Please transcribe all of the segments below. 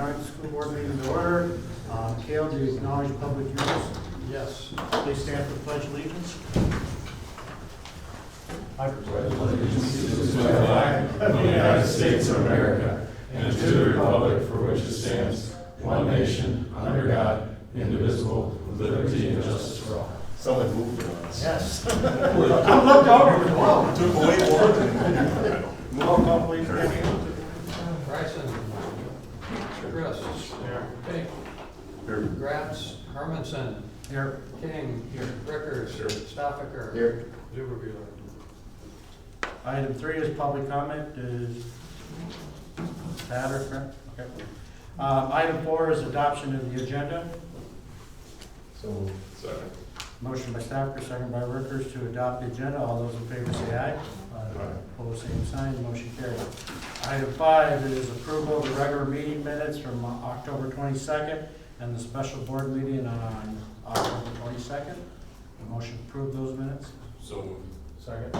9th school board meeting to order. Cale, do you acknowledge public use? Yes. Please stand for the pledge of allegiance. I pledge allegiance to the flag of the United States of America and to the republic for which it stands, one nation, under God, indivisible, with liberty and justice for all. Someone moved on us. Yes. I looked over as well. Took away more. Roll call, please. Bryson. Crist. Pink. Here. Gratz. Hermanson. Here. King. Rickers. Here. Stoffaker. Here. Zuberbuehler. Item 3 is public comment. Is that or correct? Okay. Item 4 is adoption of the agenda. So. Second. Motion by Stoffaker, second by Rickers to adopt the agenda. All those in favor say aye. Opposed, same sign. Motion carried. Item 5 is approval of the regular meeting minutes from October 22nd and the special board meeting on October 22nd. Motion to approve those minutes. So. Second.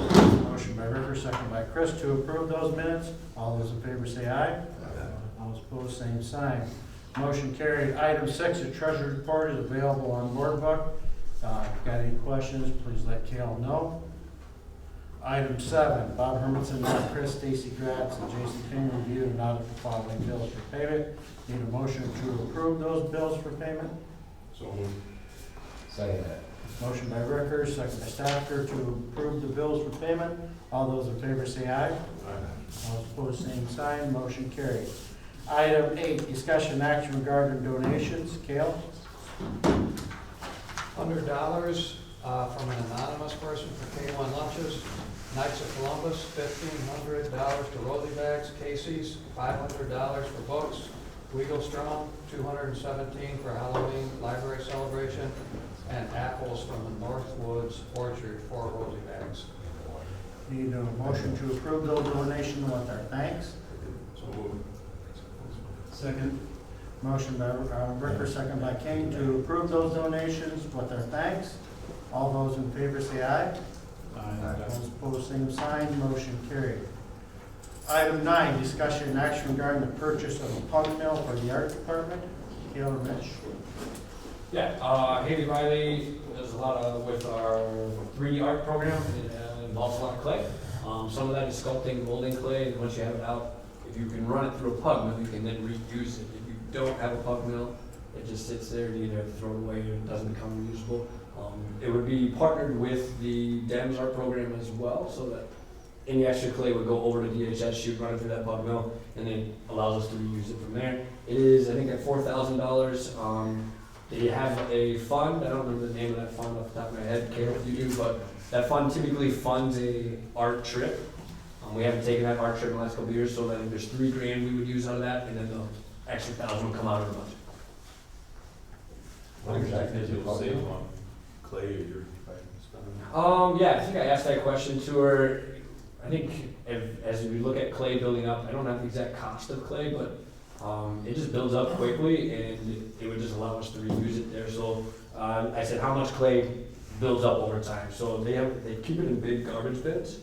Motion by Rickers, second by Crist to approve those minutes. All those in favor say aye. All opposed, same sign. Motion carried. Item 6, the treasurer's report is available on board book. If you've got any questions, please let Cale know. Item 7, Bob Hermanson, Crist, Stacy Gratz, and Jason King reviewed and audited the following bills for payment. Need a motion to approve those bills for payment. So moved. Second that. Motion by Rickers, second by Stoffaker to approve the bills for payment. All those in favor say aye. All opposed, same sign. Motion carried. Item 8, discussion and action regarding donations. Cale? $100 from an anonymous person for K1 lunches. Knights of Columbus, $1,500 to Rosie Bags. Casey's, $500 for books. Weaglestrom, $217 for Halloween library celebration. And apples from the Northwoods Orchard for Rosie Bags. Need a motion to approve those donations with our thanks. So moved. Second. Motion by Rickers, second by King to approve those donations with our thanks. All those in favor say aye. Those opposed, same sign. Motion carried. Item 9, discussion and action regarding the purchase of a pump mill for the art department. Cale or Mitch? Yeah, Haley Riley does a lot of, with our 3D art program, it involves a lot of clay. Some of that is sculpting, molding clay, and once you have it out, if you can run it through a pug mill, you can then reuse it. If you don't have a pug mill, it just sits there, you either have to throw it away or it doesn't become reusable. It would be partnered with the DEMS art program as well, so that any extra clay would go over to DHS, you'd run it through that pug mill, and then allows us to reuse it from there. It is, I think, at $4,000. They have a fund, I don't remember the name of that fund off the top of my head, Cale, if you do, but that fund typically funds a art trip. We haven't taken that art trip in the last couple of years, so then there's $3,000 we would use out of that, and then the extra $1,000 would come out of the budget. What exactly did you save on clay or you're spending? Yeah, I think I asked that question to her. I think as we look at clay building up, I don't have the exact cost of clay, but it just builds up quickly, and it would just allow us to reuse it there. So I said, how much clay builds up over time? So they keep it in big garbage bins.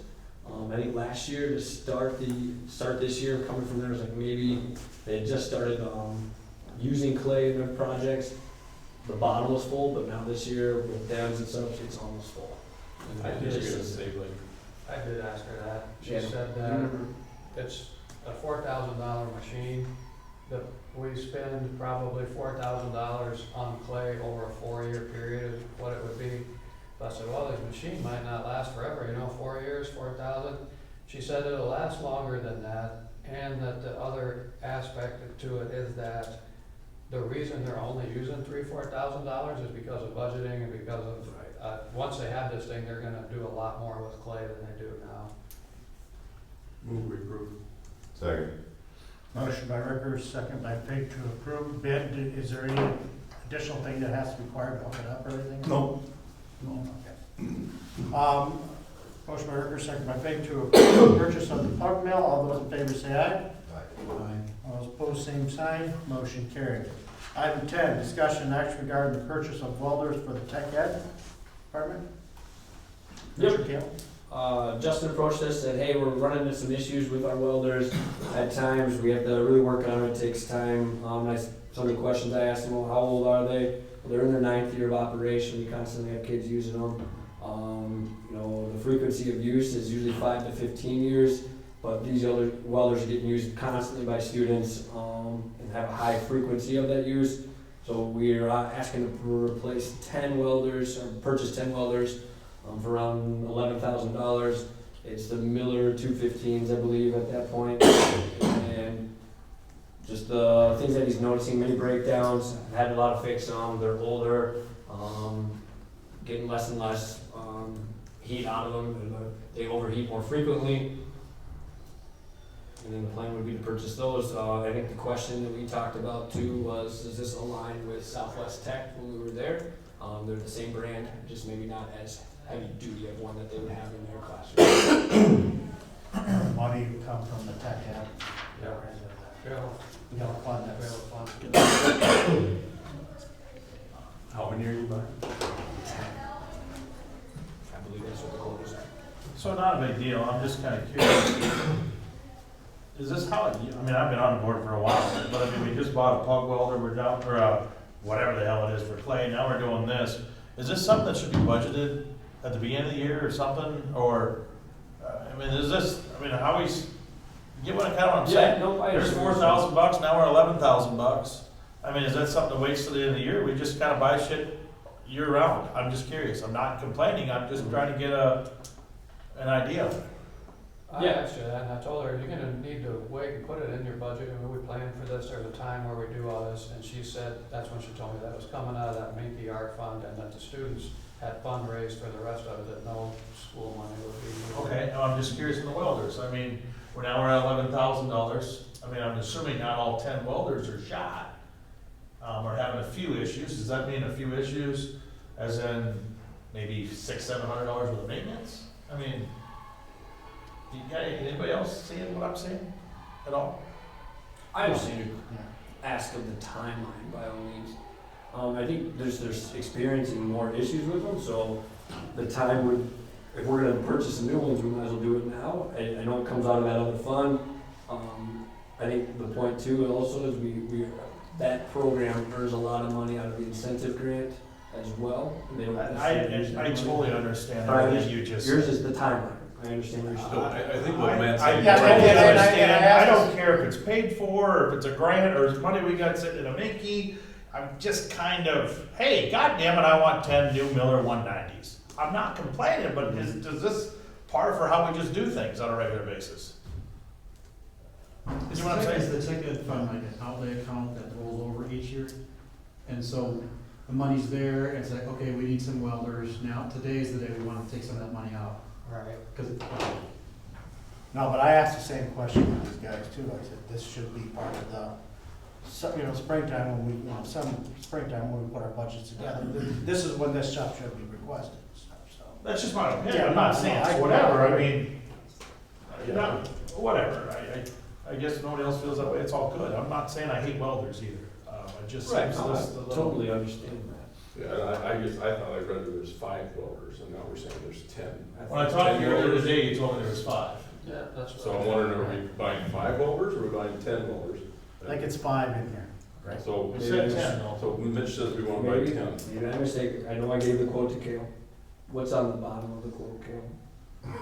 I think last year to start this year, coming from there was like maybe they had just started using clay in their projects. The bottom was full, but now this year with dams and stuff, it's almost full. And I think you're gonna save like. I did ask her that. She Yeah. said that it's a $4,000 machine, that we spend probably $4,000 on clay over a 4-year period is what it would be. So I said, well, this machine might not last forever, 4 years, 4,000. She said it'll last longer than that, and that the other aspect to it is that the reason they're only using $3,000-4,000 is because of budgeting and because of, once they have this thing, they're gonna do a lot more with clay than they do now. Move approve. Second. Motion by Rickers, second by Fink to approve bid. Is there any additional thing that has to be required to hook it up or anything? No. No, okay. Motion by Rickers, second by Fink to approve the purchase of the pug mill. All those in favor say aye. All those opposed, same sign. Motion carried. Item 10, discussion and action regarding the purchase of welders for the tech ed department. Yep. Mr. Cale? Justin approached us, said, hey, we're running into some issues with our welders. At times, we have to really work on it, it takes time. Some of the questions I asked them, well, how old are they? Well, they're in their 9th year of operation, we constantly have kids using them. The frequency of use is usually 5 to 15 years, but these other welders are getting used constantly by students and have a high frequency of that use. So we're asking to replace 10 welders, or purchase 10 welders for around $11,000. It's the Miller 215s, I believe, at that point. And just the things that he's noticing, many breakdowns. I've had a lot of fix on them. They're older, getting less and less heat out of them. And they overheat more frequently. And then the plan would be to purchase those. I think the question that we talked about too was, does this align with Southwest Tech when we were there? They're the same brand, just maybe not as heavy duty of one that they would have in their classroom. Money would come from the tech app. Yeah. We gotta fund We this. have a fund. How many are you buying? I believe that's what the quote is. So not a big deal, I'm just kinda curious. Is this how, I've been on board for a while, but we just bought a pug welder, we're down, or whatever the hell it is for clay, now we're doing this. Is this something that should be budgeted at the beginning of the year or something, or, is this, how we, get what I'm saying? no, I There's understand. $4,000, now we're $11,000. Is that something that waits till the end of the year? We just kinda buy shit year round. I'm just curious. I'm not complaining. I'm just trying to get an idea of it. I asked her that, and I told her, you're gonna need to wait and put it in your budget, and we plan for this, there's a time where we do all this, and she said, that's when she told me that was coming out of that Minky art fund, and that the students had fundraised for the rest of it, that no school money would be. Okay, now I'm just curious in the welders. We're now at $11,000. I'm assuming not all 10 welders are shot, or having a few issues. Does that mean a few issues as in maybe $600-700 worth of maintenance? Anybody else seeing what I'm seeing at all? I understand your ask of the timeline by all means. I think there's experiencing more issues with them, so the time would, if we're gonna purchase some new ones, we might as well do it now. I know it comes out of that other fund. I think the point too also is that program earns a lot of money out of the incentive grant as well. They don't I totally understand But I everything you just said. Yours is the timeline. I understand what you're No, saying. I think what Matt's I saying. totally and I understand. I asked- don't care if it's paid for, or if it's a grant, or it's money we got sitting in a Minky. I'm just kind of, hey, goddammit, I want 10 new Miller 190s. I'm not complaining, but does this par for how we just do things on a regular basis? You know what I'm saying? Is the ticket fund like an outlay account that rolls over each year? And so the money's there, and it's like, okay, we need some welders, now today's the day we wanna take some of that money out. Right. Cause No, but I asked the same question to these guys too. I said, this should be part of the, springtime when springtime when we put our budgets together. This is when this stuff should be requested and stuff, so. That's just my opinion. Yeah, I'm not saying it's whatever. Whatever. I guess if nobody else feels that way, it's all good. I'm not saying I hate welders either. It just Right, seems no, this a I little. totally understand that. Yeah, I thought I read that there's 5 welders, and now we're saying there's 10. When I talked to you earlier today, you told me there was 5. Yeah, that's what. So I'm wondering, are we buying 5 welders, or are we buying 10 welders? I think it's 5 in here, right? So, We said 10 though. so Mitch says we wanna buy Maybe, 10. maybe I'm mistaken. I know I gave the quote to Kale. What's on the bottom of the quote, Kale?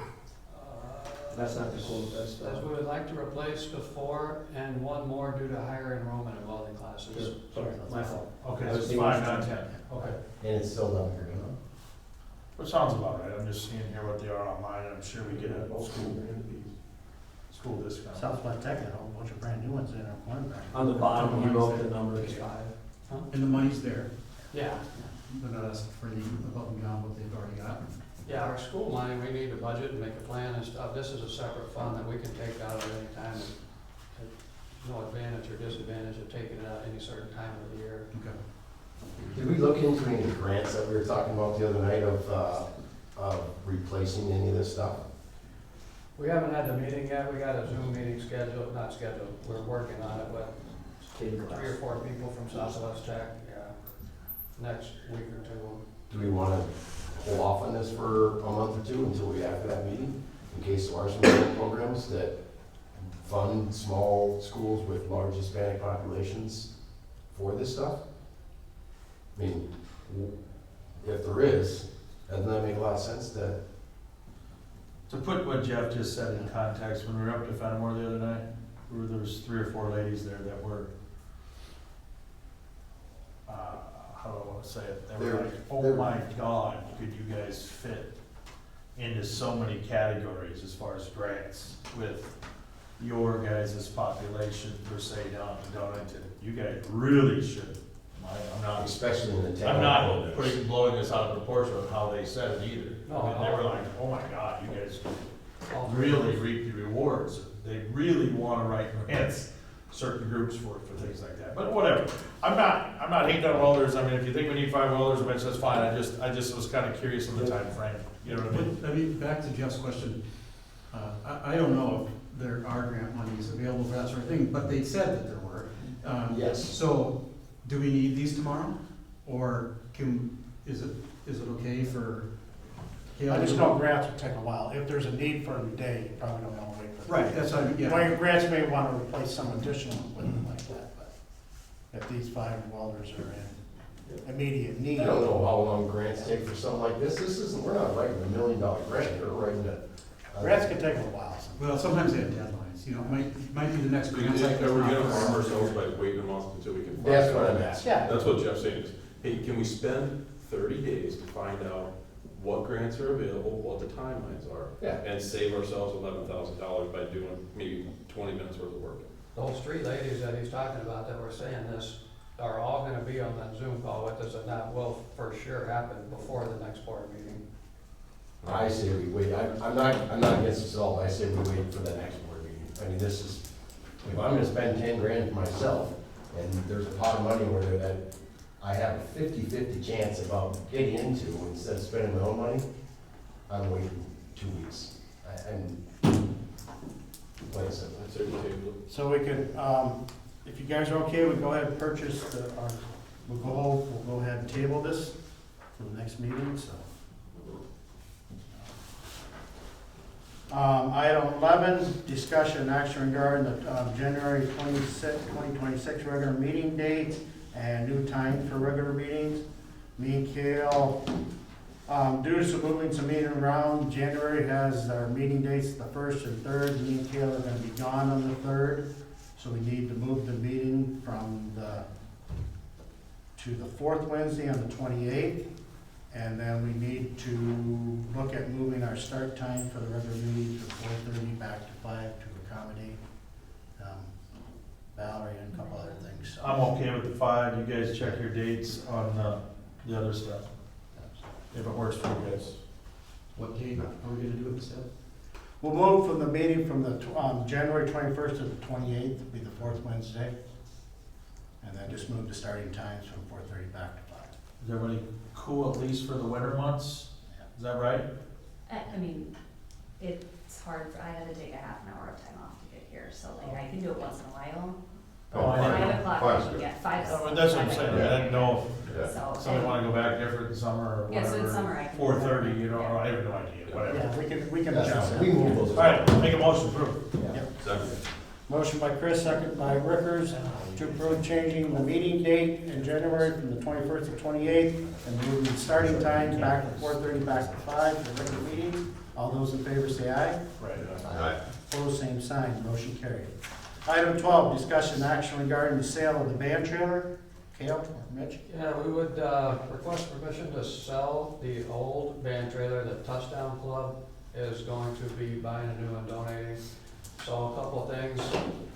That's not the quote, that's Says the. we would like to replace the 4 and 1 more due to higher enrollment in welding classes. Sorry, my fault. Okay, I so was it's thinking 5, it's not 10. 10. Okay. And it's still down here, huh? Which sounds about right. I'm just seeing here what they are online, and I'm sure we get a school discount. Southwest Tech had a whole bunch of brand new ones in there. On the bottom, he wrote the number is 5. and the money's there, Yeah, they're not asking for any above and beyond what they've already got. yeah, our school money, we need to budget and make a plan and stuff. This is a separate fund that we can take out at any time. There's no advantage or disadvantage of taking it out any certain time of the year. Okay. Did we look into any grants that we were talking about the other night of replacing any of this stuff? We haven't had the meeting yet. We got a Zoom meeting scheduled, not scheduled, we're working on it, but 3 or 4 people from Southwest Tech, yeah, next week or 2. Do we wanna hold off on this for a month or two until we, after that meeting, in case there are some other programs that fund small schools with large Hispanic populations for this stuff? I mean, if there is, doesn't that make a lot of sense to? To put what Jeff just said in context, when we were up to Fenimore the other night, there was 3 or 4 ladies there that were, how do I want to say it? They were like, oh my God, could you guys fit into so many categories as far as grants with your guys' population per se down into, you guys really should. I'm not, Especially in the town. I'm not blowing this out of proportion on how they said it either. No, I mean, they were like, oh my God, you guys All really reap the rewards. They really want to write grants, certain groups for things like that. But whatever. I'm not hating on welders. I mean, if you think we need 5 welders, which that's fine. I just was kind of curious on the time frame. You know what I mean? But, I mean, back to Jeff's question, I don't know if there are grant monies available for that sort of thing, but they said that there were. Yes. So, do we need these tomorrow, or is it okay for? I just know grants will take a while. If there's a need for them today, you probably don't want to wait for. Right, that's what I mean, yeah. Well, your grants may want to replace some additional equipment like that, but if these 5 welders are in immediate need. I don't know how long grants take for something like this. This isn't, we're not writing $1 million grant, we're writing a. Grants can take a while. Well, sometimes they have deadlines, you know, it might be the next grant cycle. Are we gonna harm ourselves by waiting a month until we can? find That's what out? I'm asking. Yeah. That's what Jeff's saying is, hey, can we spend 30 days to find out what grants are available, what the timelines are? Yeah. And save ourselves $11,000 by doing maybe 20 minutes worth of work. Those 3 ladies that he's talking about that were saying this are all gonna be on that Zoom call with us, and that will for sure happen before the next board meeting. I say we wait, I'm not against this at all, I say we wait for the next board meeting. I mean, this is, if I'm gonna spend 10 grand for myself, and there's a pot of money over there that I have a 50-50 chance about getting into, instead of spending my own money, I'm waiting 2 weeks. And, like I said, I'd say we table it. So we could, if you guys are okay, we go ahead and purchase we'll go ahead and table this for the next meeting, so. Item 11, discussion and action regarding the January 2026 regular meeting date and new time for regular meetings. Me and Kale, due to moving some meeting around, January has our meeting dates the 1st and 3rd. Me and Kale are going to be gone on the 3rd, so we need to move the meeting to the 4th Wednesday on the 28th. And then we need to look at moving our start time for the regular meeting from 4:30 back to 5 to accommodate Valerie and a couple other things. I'm okay with the 5. You guys check your dates on the other stuff, if it works for you guys. What date are we gonna do it instead? We'll move from the meeting from the January 21st to the 28th, will be the 4th Wednesday. And then just move the starting times from 4:30 back to 5. Is everybody cool at least for the winter months? Is that right? I mean, it's hard, I had to take a half an hour of time off to get here, so like, I can do it once in a while. Oh, I didn't- 5 o'clock, I can get 5. Oh, that's what I'm saying. I didn't know yeah. if So, somebody wanna go back different in summer or yeah, so whatever. in summer I can. 4:30, you know, or I have no idea, whatever. Yeah, we can That's adjust fine. that. We move those. All right, make a motion to approve. Yep. Second. Motion by Chris, second by Rickers, to approve changing the meeting date in January from the 21st to 28th, and moving the starting times back to 4:30, back to 5 for the regular meeting. All those in favor say aye. Right. Opposed, same sign, motion carried. Item 12, discussion action regarding the sale of the band trailer. Kale or Mitch? Yeah, we would request permission to sell the old band trailer that Touchdown Club is going to be buying a new one, donating. So a couple of things,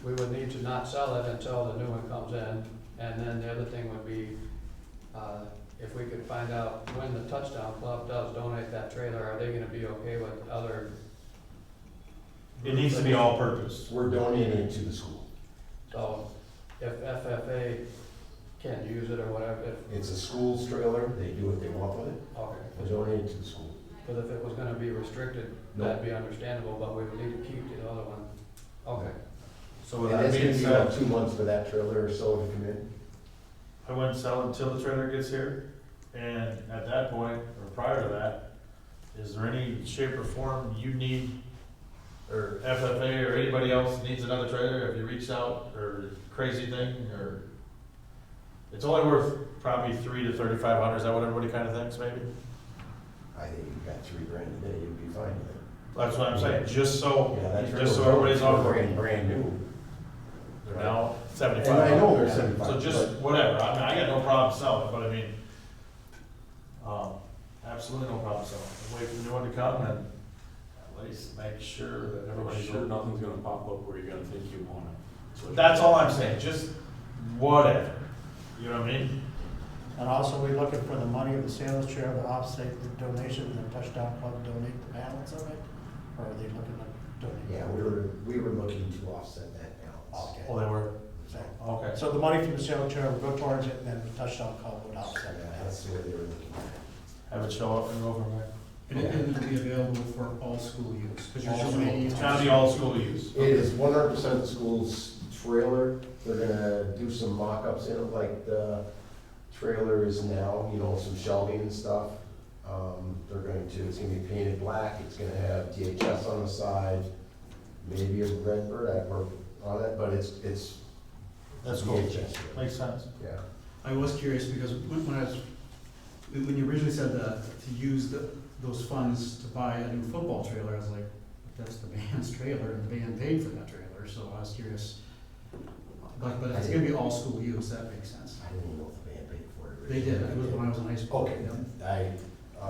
we would need to not sell it until the new one comes in. And then the other thing would be, if we could find out when the Touchdown Club does donate that trailer, are they gonna be okay with other? It needs to be all purpose. We're donating it to the school. So if FFA can't use it or whatever, It's a school's trailer, they do what they want with it, okay. we're donating it to the school. Because if it was gonna be restricted, that'd be understandable, but we would need to keep the other one. Okay. So with And that it's being gonna be about said, 2 months for that trailer or so to come in. I wouldn't sell it until the trailer gets here. And at that point, or prior to that, is there any shape or form you need, or FFA or anybody else needs another trailer? Have you reached out, or crazy thing, or? It's only worth probably $300 to $3,500, is that what everybody kind of thinks, maybe? I think you've got $3,000 a day, you'd be fine with it. That's what I'm saying, just so, Yeah, that's just so everybody's on board. brand new. They're now 75. And I know they're 75. So just whatever, I mean, I got no problem selling it, but I mean, absolutely no problem selling it. Wait for the new one to come and at least make sure that Make everybody's. sure nothing's gonna pop up where you're gonna think you want it. That's all I'm saying, just whatever, you know what I mean? And also, we're looking for the money of the sales chair to offset the donation, and the touchdown club donate the balance of it? Or are they looking to donate? Yeah, we were looking to offset that balance. Okay. Oh, they were, So- okay. So the money from the sales chair will go towards it, and then the touchdown club would Yeah, offset that. that's the way they were looking at Have it show up and go from there. And it will be available for all school use, because you're All so many. It's gotta be all school use. it. It is 100% school's trailer. They're gonna do some mock-ups in it, like the trailer is now, you know, some shelving and stuff. It's gonna be painted black, it's gonna have DHS on the side, maybe a red bird, I work on it, but it's That's cool, DHS. makes sense. Yeah. I was curious because when you originally said that, to use those funds to buy a new football trailer, I was like, that's the band's trailer and the band paid for that trailer, so I was curious. But if it's gonna be all school use, that makes sense. I didn't even know if the band paid for it. They did, it was when I was in high school. Okay, Yep.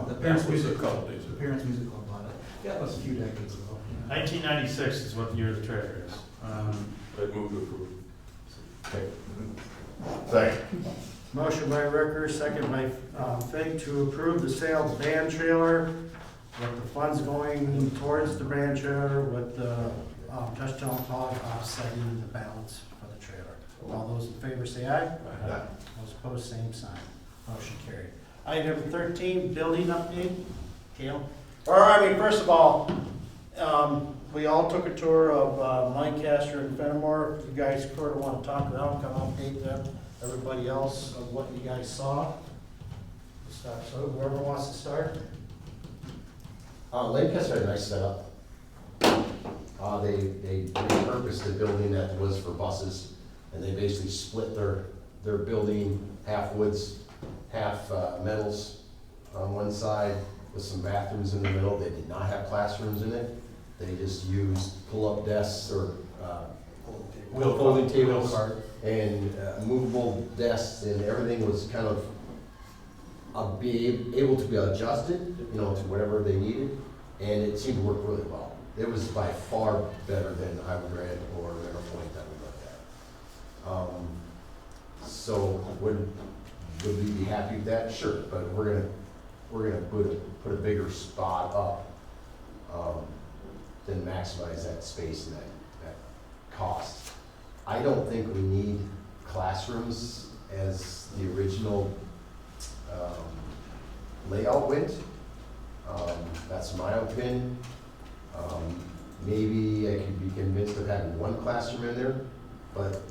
The That parents' was a music couple club, days the ago. parents' music club bought it. Yeah, that was a few decades ago. Yeah. 1996 is what the year the trailer is. I'd move to approve. Second. Motion by Ricker, second by Fink, to approve the sale of the band trailer, with the funds going towards the band trailer, with the touchdown club offsetting the balance for the trailer. All those in favor say aye. Aye. Those opposed, same sign. Motion carried. Item 13, building update. Cale? First of all, we all took a tour of Lancaster and Fenimore. If you guys sort of want to talk about them, come update them, everybody else of what you guys saw. So whoever wants to start. Lancaster had a nice setup. They repurposed the building that was for buses, and they basically split their building, half woods, half metals on one side, with some bathrooms in the middle. They did not have classrooms in it. They just used pull-up desks or folding tables and movable desks, and everything was kind of able to be adjusted, you know, to whatever they needed, and it seemed to work really well. It was by far better than Highland Grant or Point that we looked at. So would we be happy with that? Sure, but we're gonna put a bigger spot up, then maximize that space and that cost. I don't think we need classrooms as the original layout went. That's my opinion. Maybe I could be convinced of having one classroom in there, but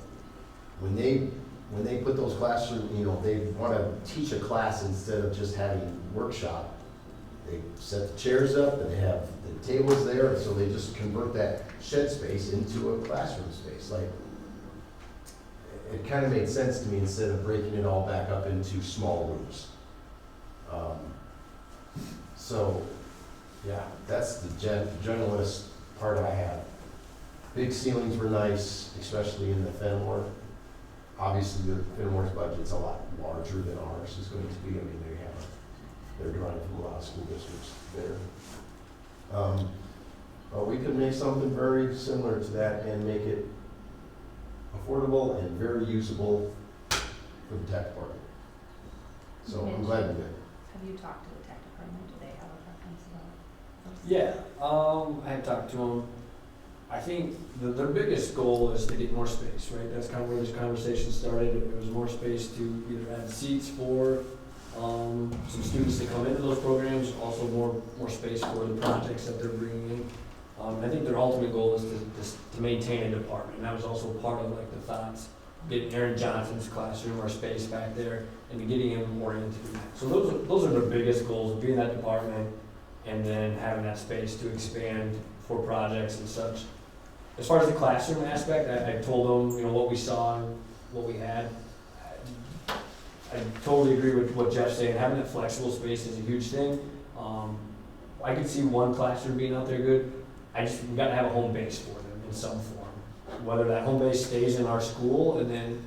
when they put those classrooms, you know, they want to teach a class instead of just having workshop. They set the chairs up and they have the tables there, so they just convert that shed space into a classroom space. Like, it kind of made sense to me instead of breaking it all back up into small rooms. So, yeah, that's the generalist part I have. Big ceilings were nice, especially in the Fenimore. Obviously, the Fenimore's budget's a lot larger than ours is going to be. I mean, they're drawing from a lot of school districts there. But we could make something very similar to that and make it affordable and very usable for the tech department. So I'm glad we did. Have you talked to the tech department? Do they have a preference about? Yeah, I had talked to them. I think their biggest goal is to get more space, right? That's kind of where this conversation started. It was more space to either add seats for some students to come into those programs, also more space for the projects that they're bringing in. I think their ultimate goal is to maintain a department, and that was also part of like the thoughts getting Aaron Johnson's classroom or space back there and getting him oriented in that. So those are the biggest goals, being that department and then having that space to expand for projects and such. As far as the classroom aspect, I told them, you know, what we saw and what we had. I totally agree with what Jeff's saying. Having that flexible space is a huge thing. I could see one classroom being out there good. We gotta have a home base for them in some form. Whether that home base stays in our school and then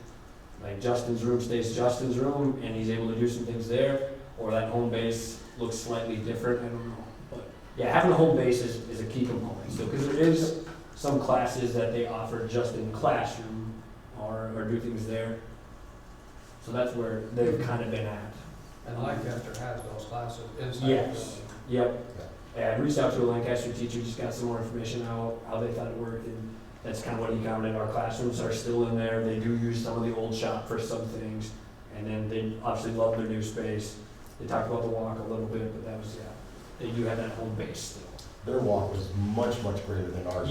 like Justin's room stays Justin's room and he's able to do some things there, or that home base looks slightly different, I don't know. But yeah, having a home base is a key component. So, because there is some classes that they offer just in the classroom or do things there. So that's where they've kind of been at. And Lancaster has those classes inside the Yes, building. yep. Yeah, I reached out to a Lancaster teacher, just got some more information how they thought it worked, and that's kind of what he commented. Our classrooms are still in there. They do use some of the old shop for some things, and then they obviously love their new space. They talked about the walk a little bit, but that was, they do have that home base still. Their walk was much, much greater than ours.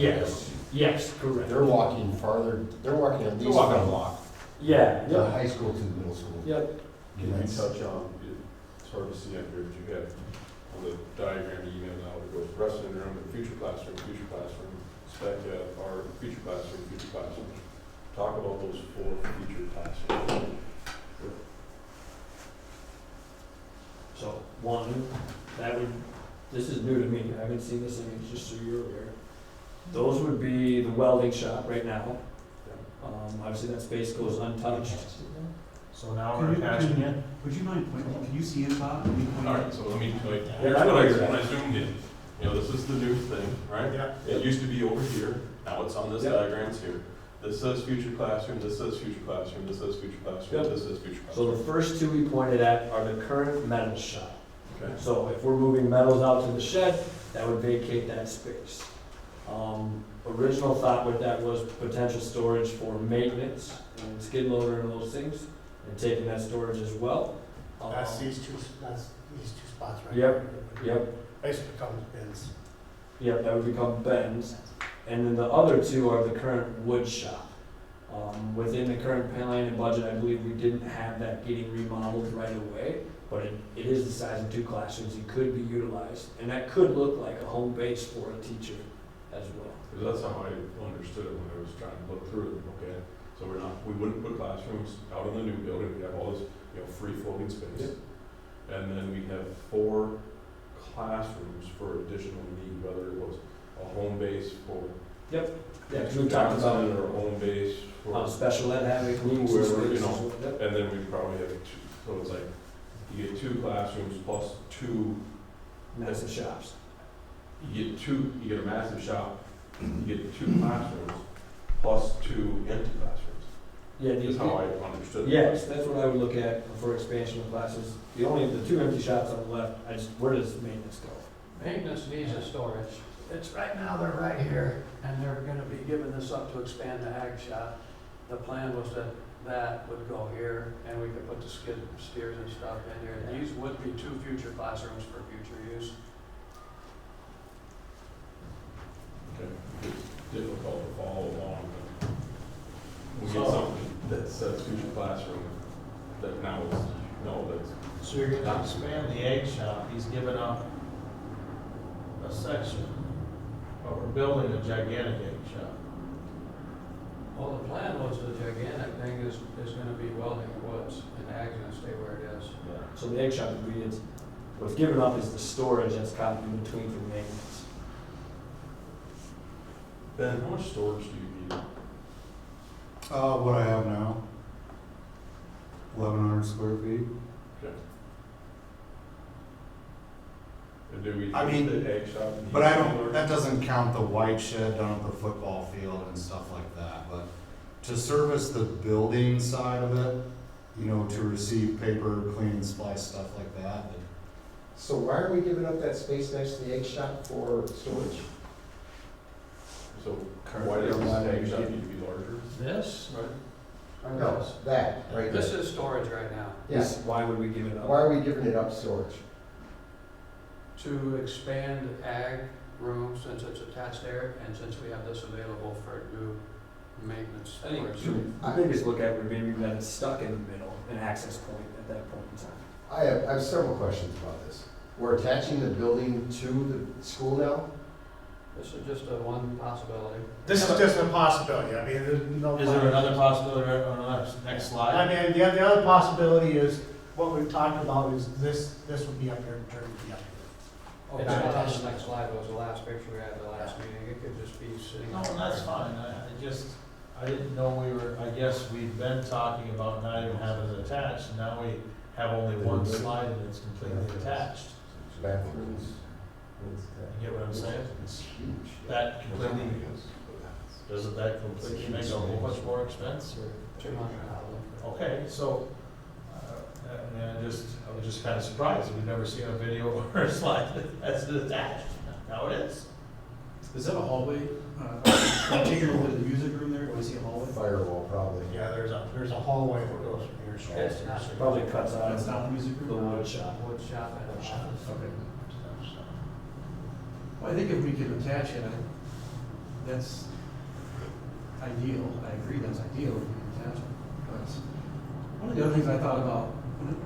Yes, correct. They're walking farther, they're walking at least walking a from block. Yeah, the yep, high school to the middle school. yep. Can you touch on, it's hard to see up here, but you have on the diagram you emailed out, it goes wrestling room, and future classroom, spec our future classroom. Talk about those 4 future classrooms. So one, this is new to me, I haven't seen this image, just so you're aware. Those would be the welding shop right now. Obviously that space goes untouched. So now we're attaching it. Would you mind pointing, can you see it, Bob? All right, so let me, here's I know what where you're when I zoomed in. You know, this is the new thing, right? Yeah. It used to be over here, now it's on this Yep. diagram, it's here. This says future classroom, this says future classroom, this says future classroom, Yep. this says future So classroom. the first two we pointed at are the current metal shop. Okay. So if we're moving metals out to the shed, that would vacate that space. Original thought with that was potential storage for maintenance and skid loader and those things, and taking that storage as well. That's these two spots right Yep, here. Yep, Basically becomes bins. yep, that would become Ben's. And then the other two are the current wood shop. Within the current plan and budget, I believe we didn't have that getting remodeled right away, but it is the size of 2 classrooms, it could be utilized, and that could look like a home base for a teacher as well. Because that's how I understood it when I was trying to look through it, okay? So we wouldn't put classrooms out in the new building, we have all this, free floating space. And then we have 4 classrooms for additional need, whether it was a home base for Yeah, because we talked about Johnson, or a home base for, special ed having needs and Whoever, you spaces. know. Yep. and then we probably have 2, so it's like, you get 2 classrooms plus 2, Massive shops. you get a massive shop, you get 2 classrooms plus 2 empty classrooms. Yeah, Is how I understood it. yes, that's what I would look at for expansion of classes. The 2 empty shops on the left, where does maintenance go? Maintenance needs a storage. It's right now, they're right here, and they're gonna be giving this up to expand the ag shop. The plan was that would go here, and we could put the skid steers and stuff in here. These would be 2 future classrooms for future use. Okay, it's difficult to follow along, but we get So- something that says future classroom, that now is, no, that's, So you're gonna expand the egg shop, he's given up a section, but we're building a gigantic egg shop. Well, the plan was the gigantic thing is gonna be welding woods, and the ag's gonna stay where it is. So the egg shop would be, what's given up is the storage that's caught in between for maintenance. Ben, how much storage do you need? What I have now, 1,100 square feet. Okay. And do we I mean, think the egg shop needs But I to be don't, larger? that doesn't count the white shed down at the football field and stuff like that, but to service the building side of it, to receive paper, cleaning supplies, stuff like that. So why are we giving up that space next to the egg shop for storage? So why does the egg shop need to be larger? This? Or No, this? that, right This there. is storage right now. Yes. Why would we give it up? Why are we giving it up storage? To expand ag room since it's attached there, and since we have this available for new maintenance. I think course. the biggest look at would be maybe that it's stuck in the middle, an access point at that point in time. I have several questions about this. We're attaching the building to the school now? This is just a one possibility. This is just a possibility, I mean, there's no. Is there another possibility on the next slide? I mean, the other possibility is, what we've talked about is this would be up here in terms of the up here. It's not on the next slide, it was the last picture we had at the last meeting, it could just be sitting. No, that's fine, I didn't know I guess we'd been talking about not even having it attached, and now we have only one slide and it's completely attached. Bathrooms. You get what I'm saying? It's huge. That completely, doesn't that completely make a whole bunch more expense, or? $200,000. Okay, so, I mean, I was just kind of surprised, we've never seen a video or a slide that's attached, now it is. Is that a hallway? I'm taking a look at the music room there, do I see a hallway? Firewall, probably. Yeah, there's a hallway that goes from here. straight It's to not- here. Probably cuts out That's not the music the room? wood shop. Wood shop and a shop. Okay. Well, I think if we can attach it, that's ideal. I agree, that's ideal if we can attach it. But one of the other things I thought about,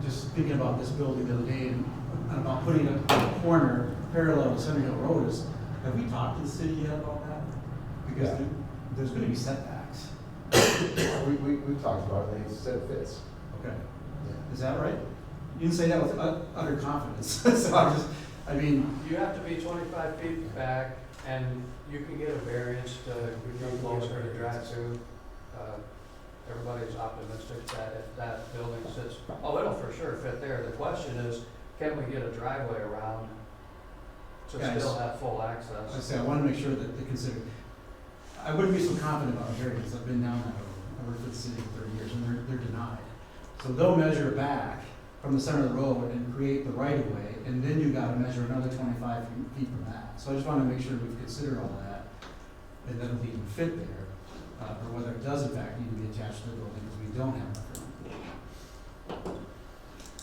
just thinking about this building the other day and about putting it in a corner parallel to Center Hill Road is, have we talked to the city yet about that? Because Yeah. there's gonna be setbacks. We've talked about it, and they said it fits. Okay. Is that right? You didn't say that with utter confidence, so I mean, You have to be 25 feet back, and you can get a variance to be closer to drive through. Everybody's optimistic that if that building sits, it'll for sure fit there. The question is, can we get a driveway around to Guys, still have full I access? say, I wanna make sure that they consider, I wouldn't be so confident about variance, I've been down that road, I worked for the city for 30 years, and they're denied. So they'll measure back from the center of the road and create the right of way, and then you gotta measure another 25 feet from that. So I just wanna make sure we've considered all that, and that it'll even fit there, or whether it does in fact need to be attached to the building, because we don't have enough room.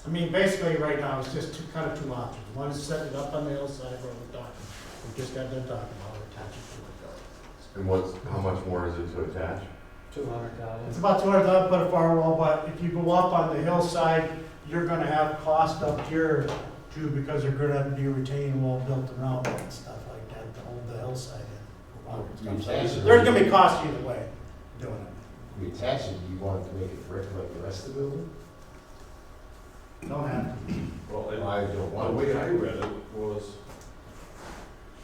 I mean, basically, right now, it's just kind of two options. One is setting it up on the hillside where we're talking, we just got done talking about it, attach it to the building. And how much more is it to attach? It's 200,000. about 200,000 to put a firewall, but if you go up on the hillside, you're gonna have cost up here too, because they're gonna be retaining wall built around it and stuff like that to hold the hillside in. There's gonna be cost either way doing it. We attach it, do you want to make it brick like the rest of the building? Don't have to. Well, I don't the want way to. I read it was,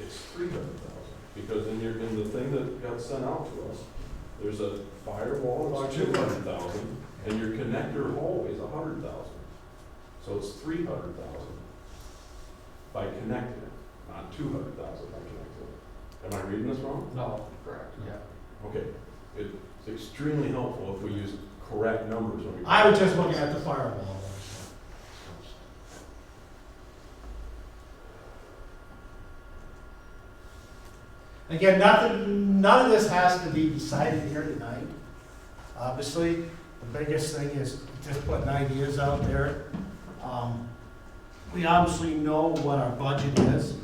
it's 300,000, because in the thing that got sent out to us, there's a firewall that's 200,000, and your connector hallway is 100,000. So it's 300,000 by connecting it, not 200,000 by connecting it. Am I reading this wrong? No, correct, yeah. Okay, it's extremely helpful if we use correct numbers when we. I was just looking at the firewall. Again, none of this has to be decided here tonight. Obviously, the biggest thing is just putting ideas out there. We obviously know what our budget is,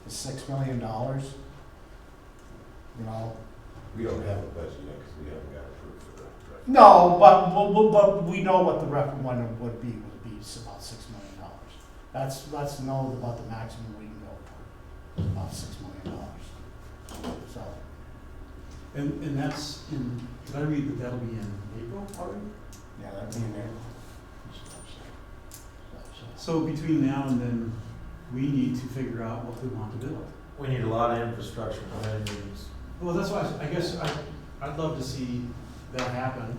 it's $6 million. You know, We don't have a budget yet, because we haven't got approved for that. no, but we know what the referendum would be it's about $6 million. That's know about the maximum we can go for, about $6 million. So, And that's in, did I read that that'll be in April already? yeah, that'd be in there. So between now and then, we need to figure out what we want to build. We need a lot of infrastructure behind these. Well, that's why I guess I'd love to see that happen.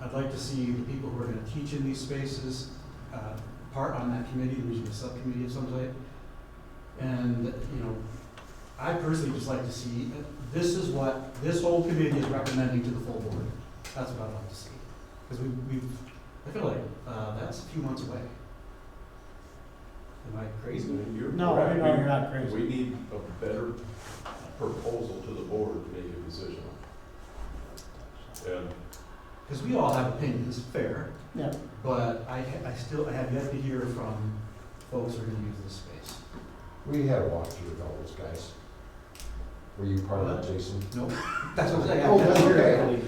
I'd like to see the people who are gonna teach in these spaces, part on that committee, there should be a subcommittee of some type. And, you know, I personally just like to see, this is what this whole committee is recommending to the full board. That's what I'd like to see. Because I feel like, that's a few months away. Am I crazy? You're No, correct. no, you're not crazy. We need a better proposal to the board to make a decision on. And Because we all have opinions, fair, Yeah. but I have yet to hear from folks who are gonna use this space. We had a walkthrough with all those guys. Were you part of that, Jason? Nope. That's what I'm saying. Oh, that's okay.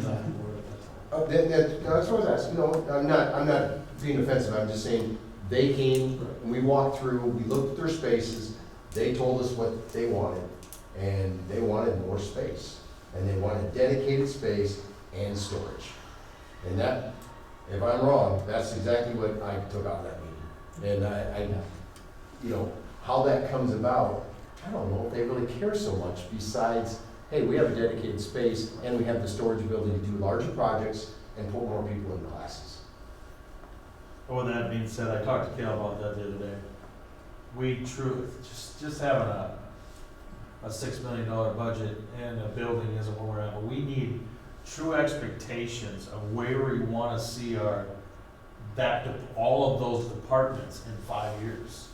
okay. That's what I was asking, no, I'm not being offensive, I'm just saying, they came, and we walked through, we looked at their spaces, they told us what they wanted, and they wanted more space, and they wanted dedicated space and storage. And that, if I'm wrong, that's exactly what I took out of that meeting. And I you know, how that comes about, I don't know if they really care so much, besides, hey, we have a dedicated space, and we have the storage ability to do larger projects and put more people in classes. With that being said, I talked to Cal about that the other day. We truly, just having a $6 million budget and a building isn't where we're at, but we need true expectations of where we want to see all of those departments in 5 years.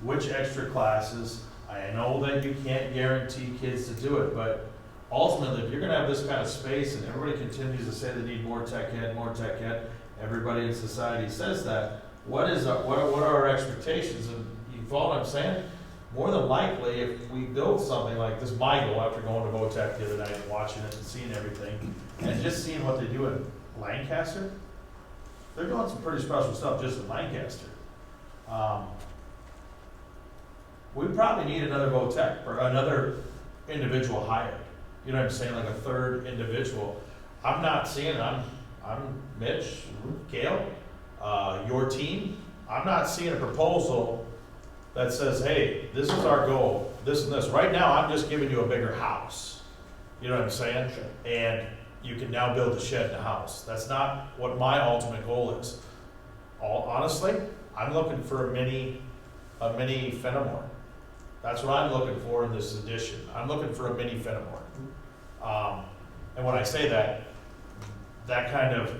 Which extra classes, I know that you can't guarantee kids to do it, but ultimately, if you're gonna have this kind of space and everybody continues to say they need more tech ed, everybody in society says that, what are our expectations? And you follow what I'm saying? More than likely, if we build something like this, my goal after going to VOTEC the other night and watching it and seeing everything, and just seeing what they do in Lancaster, they're doing some pretty special stuff just in Lancaster. We probably need another VOTEC or another individual hired. You know what I'm saying, like a third individual. I'm not seeing, I'm Mitch, Gail, your team. I'm not seeing a proposal that says, hey, this is our goal, this and this. Right now, I'm just giving you a bigger house. You know what I'm saying? Sure. And you can now build a shed in the house. That's not what my ultimate goal is. Honestly, I'm looking for a mini Fenimore. That's what I'm looking for in this edition. I'm looking for a mini Fenimore. And when I say that kind of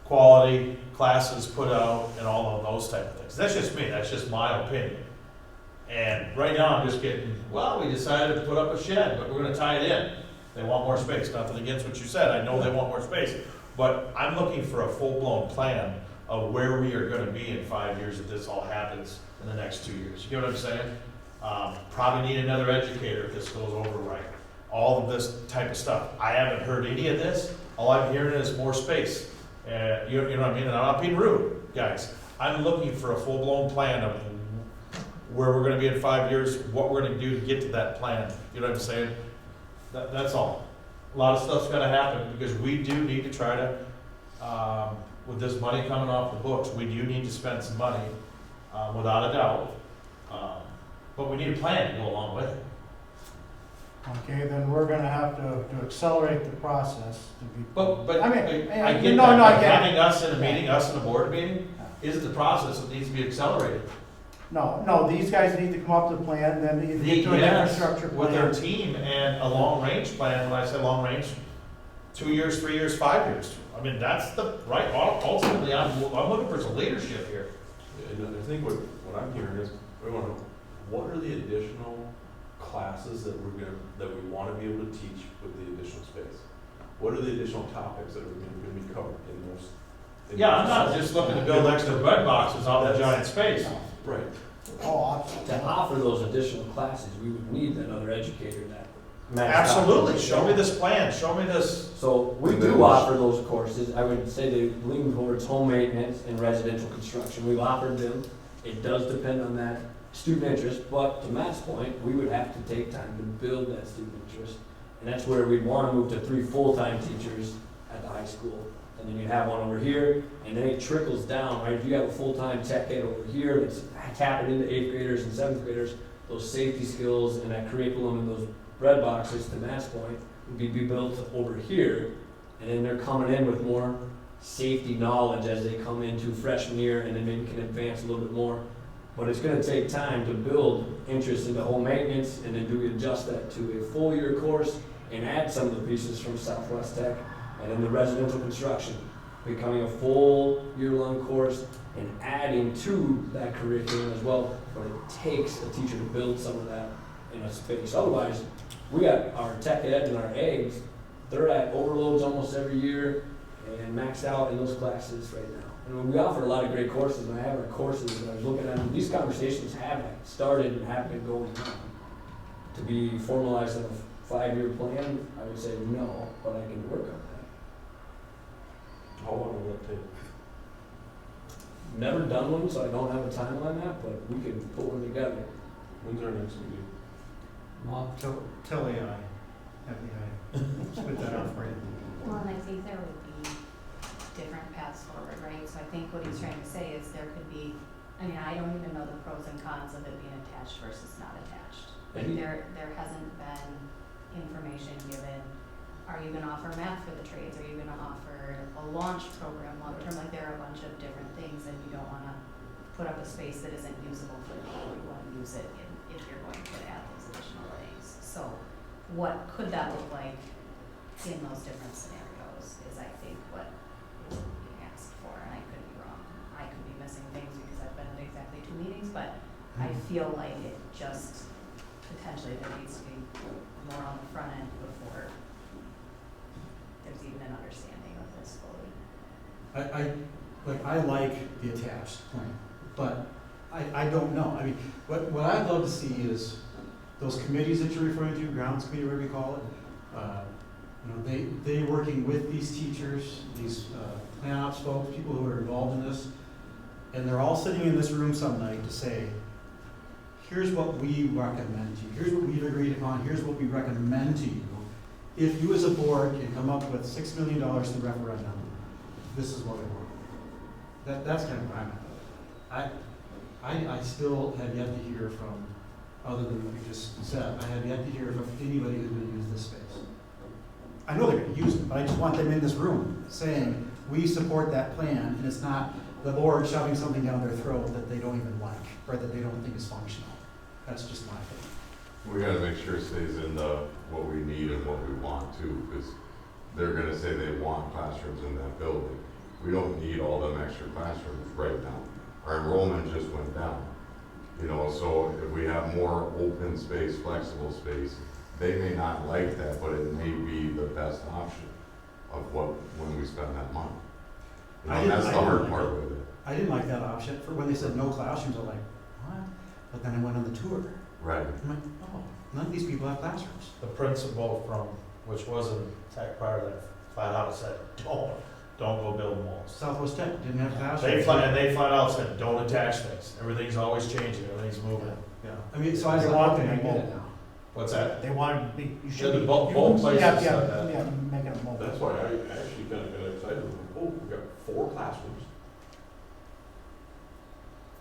quality, classes put out, and all of those type of things. That's just me, that's just my opinion. And right now I'm just getting, well, we decided to put up a shed, but we're gonna tie it in. They want more space, nothing against what you said, I know they want more space. But I'm looking for a full-blown plan of where we are gonna be in 5 years if this all happens in the next 2 years. You get what I'm saying? Probably need another educator if this goes over right. All of this type of stuff. I haven't heard any of this. All I'm hearing is more space. You know what I mean? And I'm not being rude, guys. I'm looking for a full-blown plan of where we're gonna be in 5 years, what we're gonna do to get to that plan. You know what I'm saying? That's all. A lot of stuff's gotta happen because we do need to try to, with this money coming off the books, we do need to spend some money, without a doubt. But we need a plan to go along with it. Okay, then we're gonna have to accelerate the process to be. But I mean, I get no, that, no, I but get it. having us in a meeting, us in a board meeting, isn't the process that needs to be accelerated. No, these guys need to come up with a plan, then you get to an Yes, infrastructure plan. with their team and a long-range plan, when I say long-range, 2 years, 3 years, 5 years. I mean, that's the right, ultimately, I'm looking for some leadership here. And I think what I'm hearing is, we want to know, what are the additional classes that we want to be able to teach with the additional space? What are the additional topics that are going to be covered in those? Yeah, I'm not just looking to build extra bread boxes on that giant space. Right. Oh, To offer those additional classes, we would need another educator that. Absolutely, show me this plan, show me this. So we do offer those courses. I would say they lean towards home maintenance and residential construction. We've offered them. It does depend on that student interest, but to Matt's point, we would have to take time to build that student interest. And that's where we'd want to move to 3 full-time teachers at the high school. And then you'd have one over here, and then it trickles down, right? If you have a full-time tech ed over here that's tapping into 8th graders and 7th graders, those safety skills and that curriculum and those bread boxes, to Matt's point, would be built over here. And then they're coming in with more safety knowledge as they come into freshman year, and then maybe can advance a little bit more. But it's going to take time to build interest into home maintenance, and then do we adjust that to a full year course and add some of the pieces from Southwest Tech, and then the residential construction becoming a full year-long course and adding to that curriculum as well. But it takes a teacher to build some of that in a space. Otherwise, we got our tech ed and our eggs, they're at overloads almost every year and maxed out in those classes right now. And we offer a lot of great courses, and I have our courses, and I was looking at them. These conversations have started and have been going on. to be formalized in a 5-year plan, I would say no, but I can work on that. How long will that take? Never done one, so I don't have a timeline on that, but we can put one together. When's our next meeting? Tell AI, have AI spit that out for you. Well, and I think there would be different paths forward, right? So I think what he's trying to say is there could be, I mean, I don't even know the pros and cons of it being attached versus not attached. Like there hasn't been information given. Are you gonna offer math for the trades? Are you gonna offer a launch program long term? Like there are a bunch of different things and you don't wanna put up a space that isn't usable for the people. You wanna use it if you're going to add those additional things. So what could that look like in those different scenarios is I think what is being asked for, and I could be wrong. I could be missing things because I've been at exactly 2 meetings, but I feel like it just potentially there needs to be more on the front end before there's even an understanding of this fully. I like the attached plan, but I don't know. I mean, what I'd love to see is those committees that you're referring to, grounds committee, whatever you call it, they working with these teachers, these plan ops folks, people who are involved in this, and they're all sitting in this room some night to say, here's what we recommend to you, here's what we've agreed upon, here's what we recommend to you. If you as a board can come up with $6 million to referendum, this is what we want. That's kind of where I'm at. I still have yet to hear from, other than what you just said, I have yet to hear from anybody who's going to use this space. I know they're going to use it, but I just want them in this room saying, we support that plan, and it's not the board shoving something down their throat that they don't even like, or that they don't think is functional. That's just my opinion. We gotta make sure it stays in the, what we need and what we want too, because they're gonna say they want classrooms in that building. We don't need all them extra classrooms right now. Our enrollment just went down. You know, so if we have more open space, flexible space, they may not like that, but it may be the best option of when we spend that money. You know, that's the hard part with it. I didn't like that option. For when they said no classrooms, I'm like, what? But then I went on the tour. Right. I'm like, oh, none of these people have classrooms. The principal from, which wasn't tech prior to that, flat out said, don't go build malls. Southwest Tech didn't have classrooms. They flat out said, don't attach things. Everything's always changing, everything's moving. Yeah. I mean, so I They just want want to to make get it it now. What's that? They wanted to be, you Yeah, should the be. both places said that. Yeah, make it a mobile. That's why I actually kind of got excited. Oh, we got 4 classrooms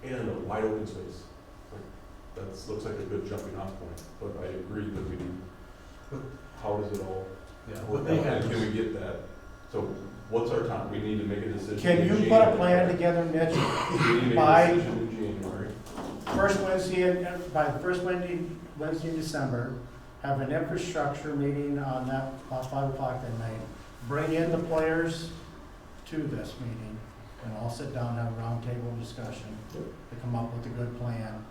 and a wide open space. That looks like a good jumping off point, but I agree that we need, how does it all Yeah, work what they out? have And can we get that? So what's our time? We need to make a decision. Can in you put a January. plan together, Mitch, We need to make by- a decision in January. by the first Wednesday in December, have an infrastructure meeting on that, about 5 o'clock that night. Bring in the players to this meeting, and all sit down and have a roundtable discussion to come up with a good plan.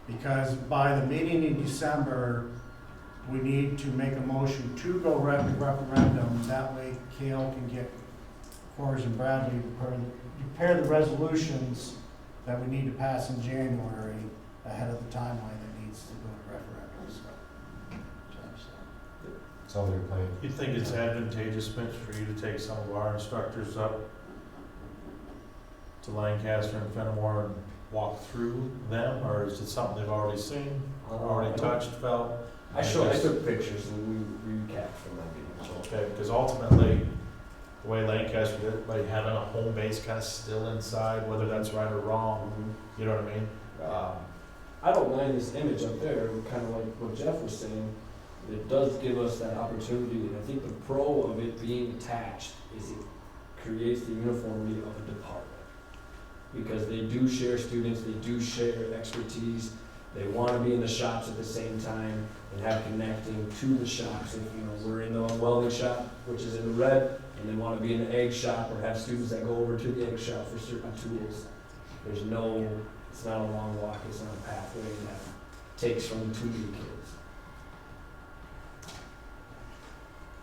Because by the meeting in December, we need to make a motion to go referendum. That way Kale can get Coors and Bradley to prepare the resolutions that we need to pass in January ahead of the timeline that needs to go to referendum. Sounds like a plan. You think it's advantageous, Mitch, for you to take some of our instructors up to Lancaster and Fenimore and walk through them, or is it something they've already seen, already touched, felt? I took pictures and we recapped from that meeting, so. Okay, because ultimately, the way Lancaster did it, by having a home base kind of still inside, whether that's right or wrong, you know what I mean? I don't mind this image up there, kind of like what Jeff was saying. It does give us that opportunity, and I think the pro of it being attached is it creates the uniformity of a department. Because they do share students, they do share expertise, they want to be in the shops at the same time and have connecting to the shops. If we're in the welding shop, which is in the red, and they want to be in the egg shop or have students that go over to the egg shop for certain tools. It's not a long walk, it's not a pathway that takes from the 2 new kids.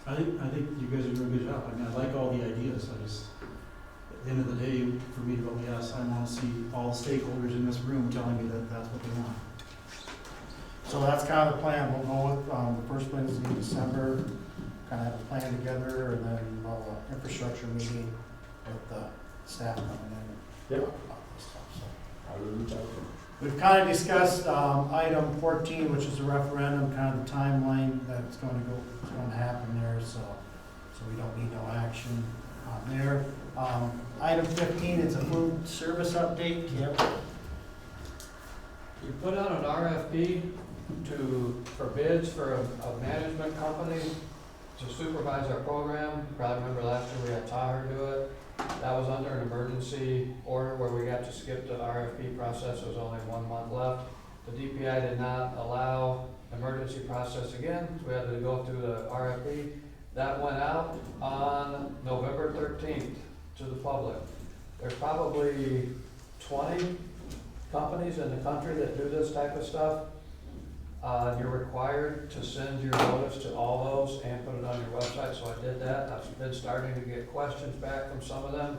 I think you guys are doing a good job. I mean, I like all the ideas. I just, at the end of the day, for me to vote yes, I want to see all stakeholders in this room telling me that that's what they want. So that's kind of the plan, we'll go with, the first Wednesday in December, kind of have a plan together, and then we'll have an infrastructure meeting with the staff coming in. Yep. I would reach out to them. We've kind of discussed, item 14, which is the referendum, kind of the timeline that's going to happen there, so we don't need no action on there. Item 15 is a food service update, Kim. We put out an RFP for bids for a management company to supervise our program. You probably remember last year we had Tyler do it. That was under an emergency order where we got to skip the RFP process. There was only 1 month left. The DPI did not allow emergency process again, so we had to go through the RFP. That went out on November 13th to the public. There's probably 20 companies in the country that do this type of stuff. You're required to send your notice to all those and put it on your website, so I did that. I've been starting to get questions back from some of them.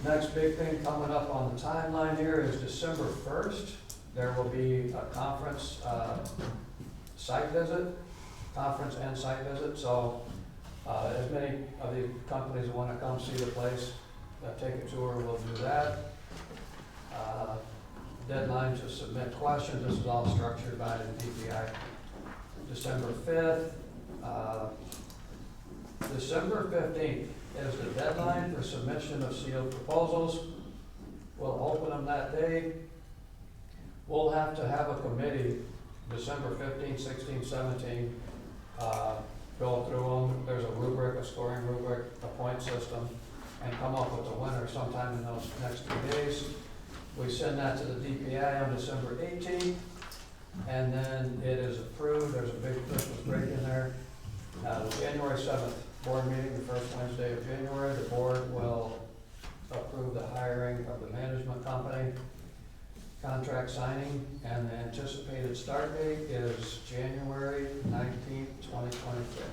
Next big thing coming up on the timeline here is December 1st. There will be a conference, site visit, conference and site visit, so as many of the companies that want to come see the place, take a tour, will do that. Deadline to submit questions, this is all structured by the DPI. December 5th. December 15th is the deadline for submission of sealed proposals. We'll open them that day. We'll have to have a committee, December 15th, 16th, 17th, go through them. There's a rubric, a scoring rubric, a point system, and come up with a winner sometime in those next 2 days. We send that to the DPI on December 18th, and then it is approved. There's a big Christmas break in there. The January 7th board meeting, the first Wednesday of January, the board will approve the hiring of the management company, contract signing, and the anticipated start date is January 19th, 2023.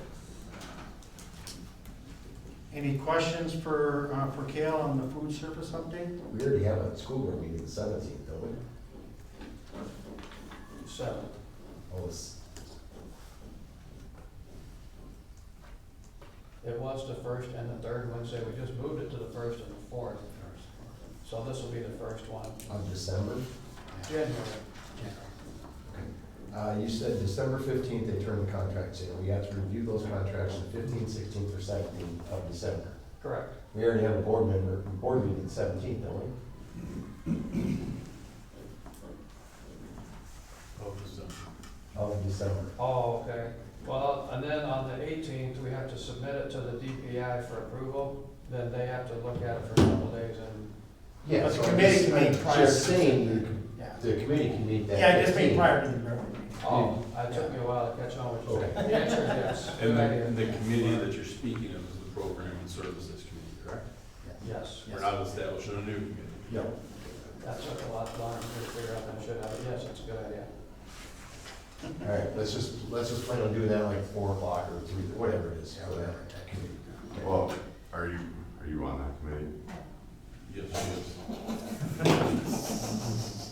Any questions for Kale on the food service update? We already have a school board meeting the 17th, don't we? 7th. Oh, it's, It was the first and the third Wednesday. We just moved it to the first and the fourth. So this will be the first one. on December. January. You said December 15th, they turn the contracts in. We have to review those contracts the 15th, 16th, or 17th of December. Correct. We already have a board meeting the 17th, don't we? Of December. Oh, okay. Well, and then on the 18th, we have to submit it to the DPI for approval. Then they have to look at it for a couple days and. Yeah, But so the I'm committee just- can meet I'm prior just to saying, Yeah, the committee can meet that. yeah, just meet 15th. prior to the regular meeting. Oh, it took me a while to catch on what you said. Okay. The answer is yes. And Good idea. the committee that you're speaking of is the Program and Services Committee, correct? Yes. We're not establishing a new committee. Yep. That took a lot longer to figure out than it should have. Yes, that's a good idea. All right, let's just plan on doing that like 4 o'clock or 3, whatever it is. for that committee. Okay. Well, are you on that committee? Yes, yes.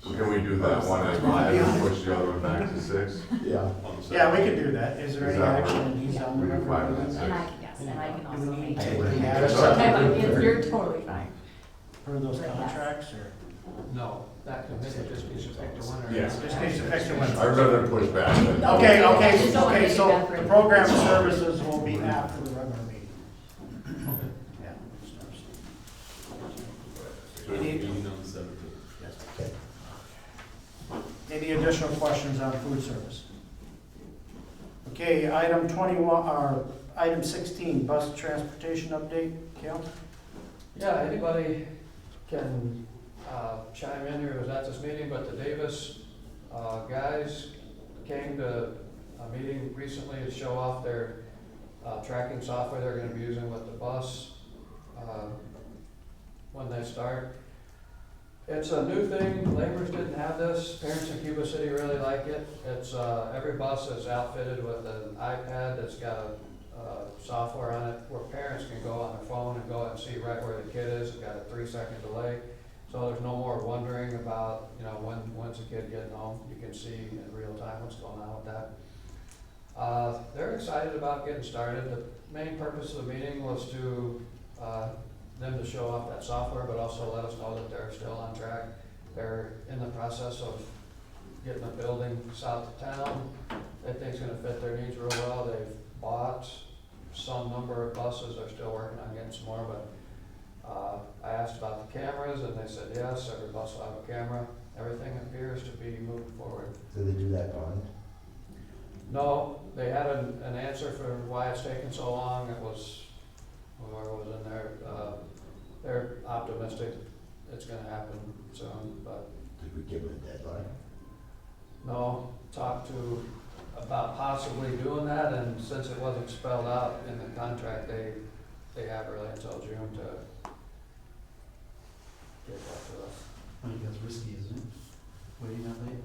So can we do that one at 5 and push the other one back to 6? Yeah. On the Yeah, we second. can do that. Is there Is any that action right? in these on the We do 5 and regular then And 6. yes, and I can Do also we need make. to Yeah. have You're totally fine. for those contracts, or? No, that committee just needs to pick the winner. Yeah. Just needs to pick the winner. I'd rather push back than. Okay, I just don't wanna okay, make so it bad for the program anyone. services will be after the regular meeting. Yeah. So we're meeting on the 17th. Okay. Any additional questions on food service? Okay, item 21, or item 16, bus transportation update, Kel? Yeah, anybody can chime in here, was at this meeting, but the Davis guys came to a meeting recently to show off their tracking software they're gonna be using with the bus when they start. It's a new thing, Labors didn't have this, parents in Cuba City really like it. It's, every bus is outfitted with an iPad that's got a software on it where parents can go on their phone and go and see right where the kid is. It's got a 3-second delay. So there's no more wondering about, you know, when's the kid getting home? You can see in real time what's going on with that. They're excited about getting started. The main purpose of the meeting was to, them to show off that software, but also let us know that they're still on track. They're in the process of getting a building south of town they think's gonna fit their needs real well. They've bought some number of buses. They're still working on getting some more, but I asked about the cameras, and they said yes, every bus will have a camera. Everything appears to be moving forward. Did they do that bond? No, they had an answer for why it's taking so long. It was, whoever was in there, they're optimistic it's gonna happen soon, but Did we give them a deadline? no, talked to about possibly doing that, and since it wasn't spelled out in the contract, they have really until June to get that to us. I think that's risky, isn't it? Waiting that late,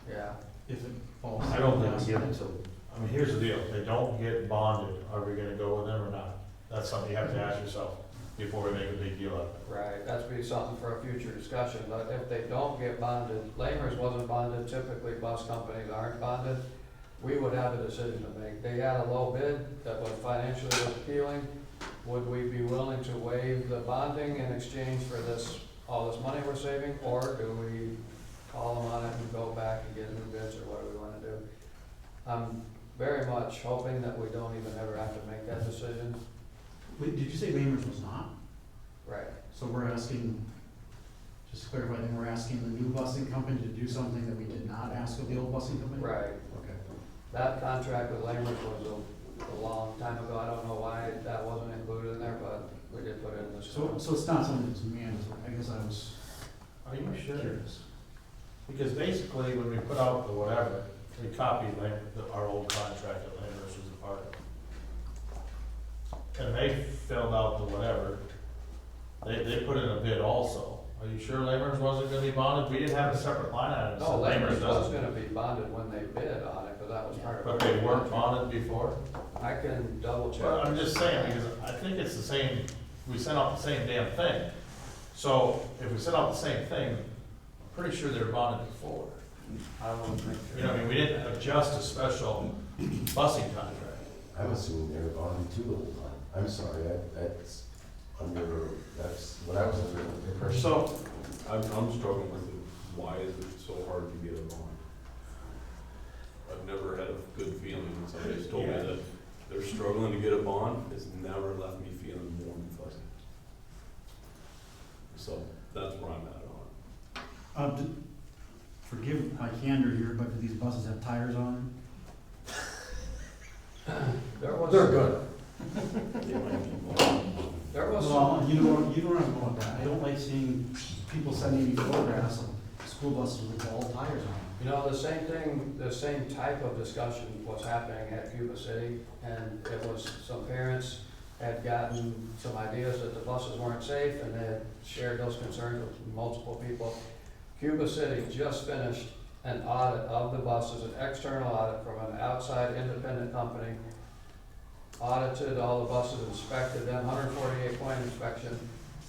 Yeah. if it falls. I don't think we give it to, I mean, here's the deal, if they don't get bonded, are we gonna go with them or not? That's something you have to ask yourself before we make a big deal of it. Right, that's be something for a future discussion, but if they don't get bonded, Lamers wasn't bonded, typically bus companies aren't bonded, we would have a decision to make. They had a low bid that was financially appealing. Would we be willing to waive the bonding in exchange for this, all this money we're saving, or do we call them on it and go back and get new bids, or what do we wanna do? I'm very much hoping that we don't even ever have to make that decision. Wait, did you say Lamers was not? Right. So we're asking, just to clarify, then we're asking the new busing company to do something that we did not ask of the old busing company? Right. Okay. That contract with Lamers was a long time ago. I don't know why that wasn't included in there, but we did put it in this. So it's not something that's mandatory, I guess I was Are you sure? curious. Because basically, when we put out the whatever, we copied our old contract that Landers was a part of. And they filled out the whatever, they put in a bid also. Are you sure Lamers wasn't gonna be bonded? We didn't have a separate line item, No, so Lamers Lamers was doesn't. gonna be bonded when they bid on it, but that was part of. But they weren't bonded before? I can double check. Well, I'm just saying, because I think it's the same, we sent out the same damn thing. So if we sent out the same thing, I'm pretty sure they were bonded before. I won't make sure. You know, I mean, we didn't adjust a special busing contract. I'm assuming they were bonded too the whole time. I'm sorry, that's what I was under the impression. So, I'm struggling with it. Why is it so hard to get a bond? I've never had a good feeling when somebody's told me Yeah. that they're struggling to get a bond. It's never left me feeling warm and fuzzy. So that's where I'm at on it. Forgive my candor here, but do these buses have tires on There was. They're good. There was them? some. Well, you know where I'm going with that. I don't like seeing people sending me photographs of school buses with bald tires on them. You know, the same thing, the same type of discussion was happening at Cuba City, and it was some parents had gotten some ideas that the buses weren't safe, and they had shared those concerns with multiple people. Cuba City just finished an audit of the buses, an external audit from an outside independent company, audited all the buses, inspected them, 148-point inspection,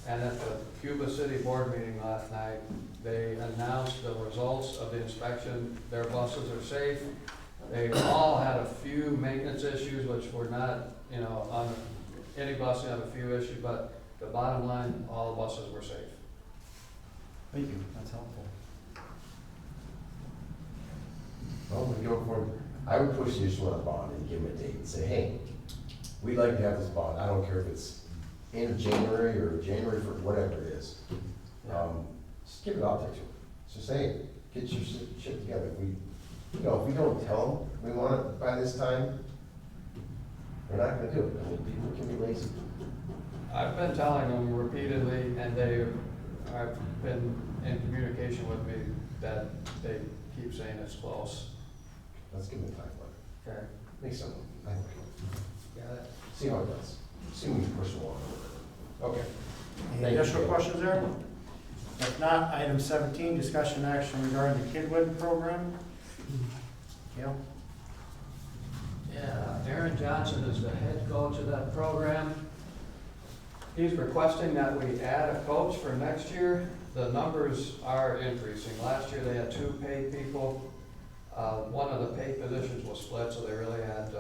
and at the Cuba City board meeting last night, they announced the results of the inspection. Their buses are safe. They all had a few maintenance issues, which were not, you know, on any bus had a few issues, but the bottom line, all the buses were safe. Thank you, that's helpful. Well, we go for, I would push the issue on a bond and give them a date and say, hey, we'd like to have this bond. I don't care if it's end of January or January for whatever it is. Just give it out there to them. Just say, get your shit together. If we don't tell them we want it by this time, they're not gonna do it. I mean, people can be lazy. I've been telling them repeatedly, and they have been in communication with me that they keep saying it's close. Let's give them a timeline. Okay, Make some, I like it. got it? See how it does. See when we push along a little bit. Okay. Any Thank you. additional questions there? If not, item 17, discussion action regarding the Kidwin program. Gail? Yeah, Aaron Johnson is the head coach of that program. He's requesting that we add a coach for next year. The numbers are increasing. Last year, they had 2 paid people. One of the paid positions was split, so they really had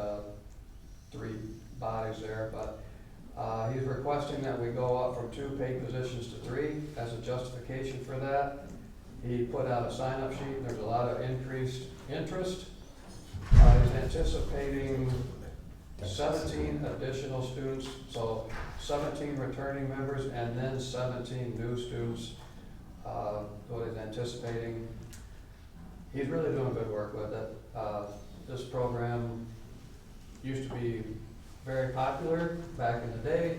3 bodies there, but he's requesting that we go up from 2 paid positions to 3 as a justification for that. He put out a sign-up sheet, and there's a lot of increased interest. He's anticipating 17 additional students, so 17 returning members and then 17 new students, what he's anticipating. He's really doing good work with it. This program used to be very popular back in the day,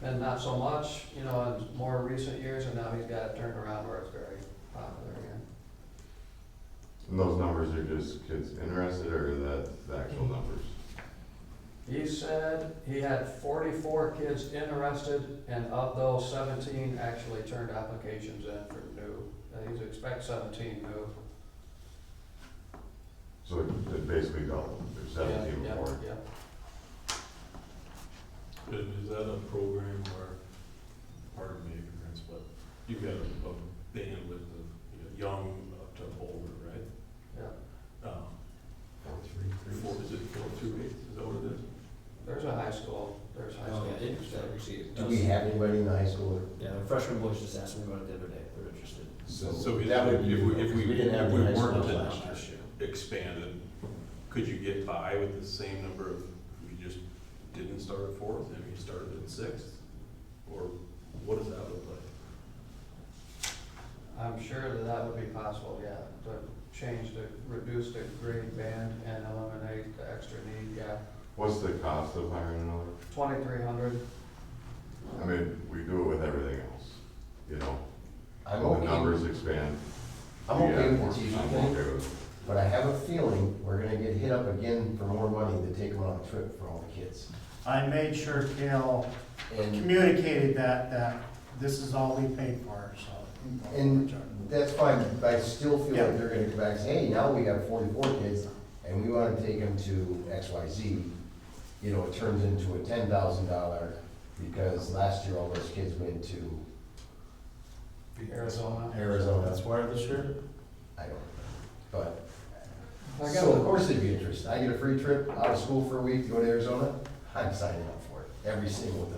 and not so much, you know, in more recent years, and now he's got it turned around where it's very popular again. And those numbers are just kids interested, or that's the actual numbers? He said he had 44 kids interested, and of those, 17 actually turned applications in for new. He's expect 17 new. So it basically doubled, there's 17 Yeah, before. yeah. And is that a program where, pardon me ignorance, but you've got a bandwidth of young up to older, right? Yeah. Is it 428, is that what it is? There's a high school, there's high Oh, school. yeah, interesting. Do we have anybody in the high school? Yeah, the freshman boys just asked me about it the other day, they're interested. So that would be, if we didn't have if we the high school weren't to last year. expanded, could you get by with the same number of, if you just didn't start at 4th, and you started at 6th? Or what does that look like? I'm sure that that would be possible, yeah, to change the, reduce the grade band and eliminate the extra need, yeah. What's the cost of hiring another? 2,300. I mean, we do it with everything else, you know? I'm When the okay, numbers expand. I'm we okay add with more. the teacher I'm thing, okay with it. but I have a feeling we're gonna get hit up again for more money to take them on a trip for all the kids. I made sure Kale And, communicated that this is all we paid for, so. and that's fine, but I still feel Yeah. like they're gonna come back and say, hey, now we got 44 kids, and we wanna take them to XYZ. You know, it turns into a $10,000, because last year all those kids went to Arizona. Arizona. That's where this year? I don't know, but, I got so of the, course they'd be interested. I get a free trip out of school for a week to go to Arizona, I'm signing up for it, every single time.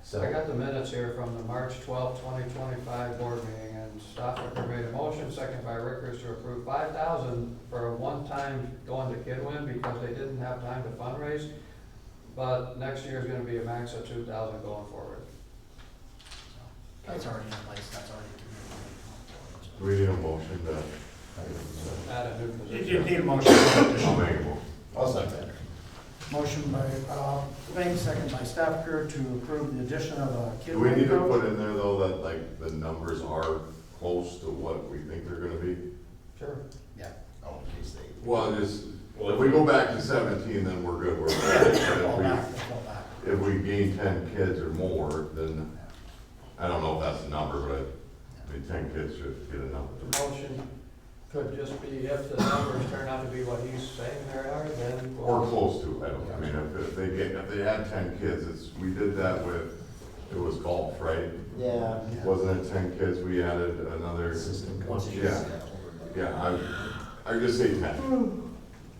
So, I got the minutes here from the March 12, 2025 board meeting, and Stoffaker made a motion, second by Rickers, to approve $5,000 for a one-time going to Kidwin because they didn't have time to fundraise. But next year is gonna be a max of 2,000 going forward. That's already in place, that's already communicated. Do we need a motion to, Add a new You position. need a motion. I'll make a motion. I'll second that. Motion by, Fink, second by Stoffer to approve the addition of a kid. Do we need to coach. put in there though that like the numbers are close to what we think they're gonna be? Sure. Oh, in case they. Well, just, Well, if we go back to 17, then we're good, we're good. Fall But back, fall back. if we gain 10 kids or more, then, I don't know if that's the number, but I mean, 10 kids should get a number. The motion could just be if the numbers turn out to be what he's saying they are, then. we'll- Or close to, I mean, if they had 10 kids, we did that with, it was golf, right? Yeah. Wasn't it 10 kids, we added another, Assistant Once coach. you Yeah. yeah, I just say 10.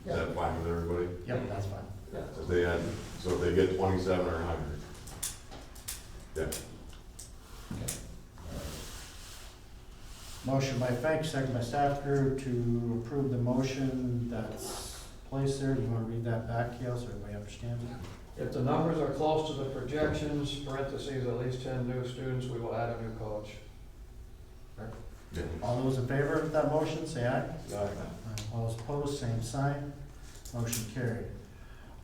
Is Yeah. that fine with everybody? Yep, that's fine. If they had, so if they get 27 or 100. Yeah. Motion by Fink, second by Stoffer to approve the motion that's placed there. Do you want to read that back, Kale, so everybody understands it? If the numbers are close to the projections, parentheses, at least 10 new students, we will add a new coach. Yeah. All those in favor of that motion, say aye. All those opposed, same sign. Motion carried.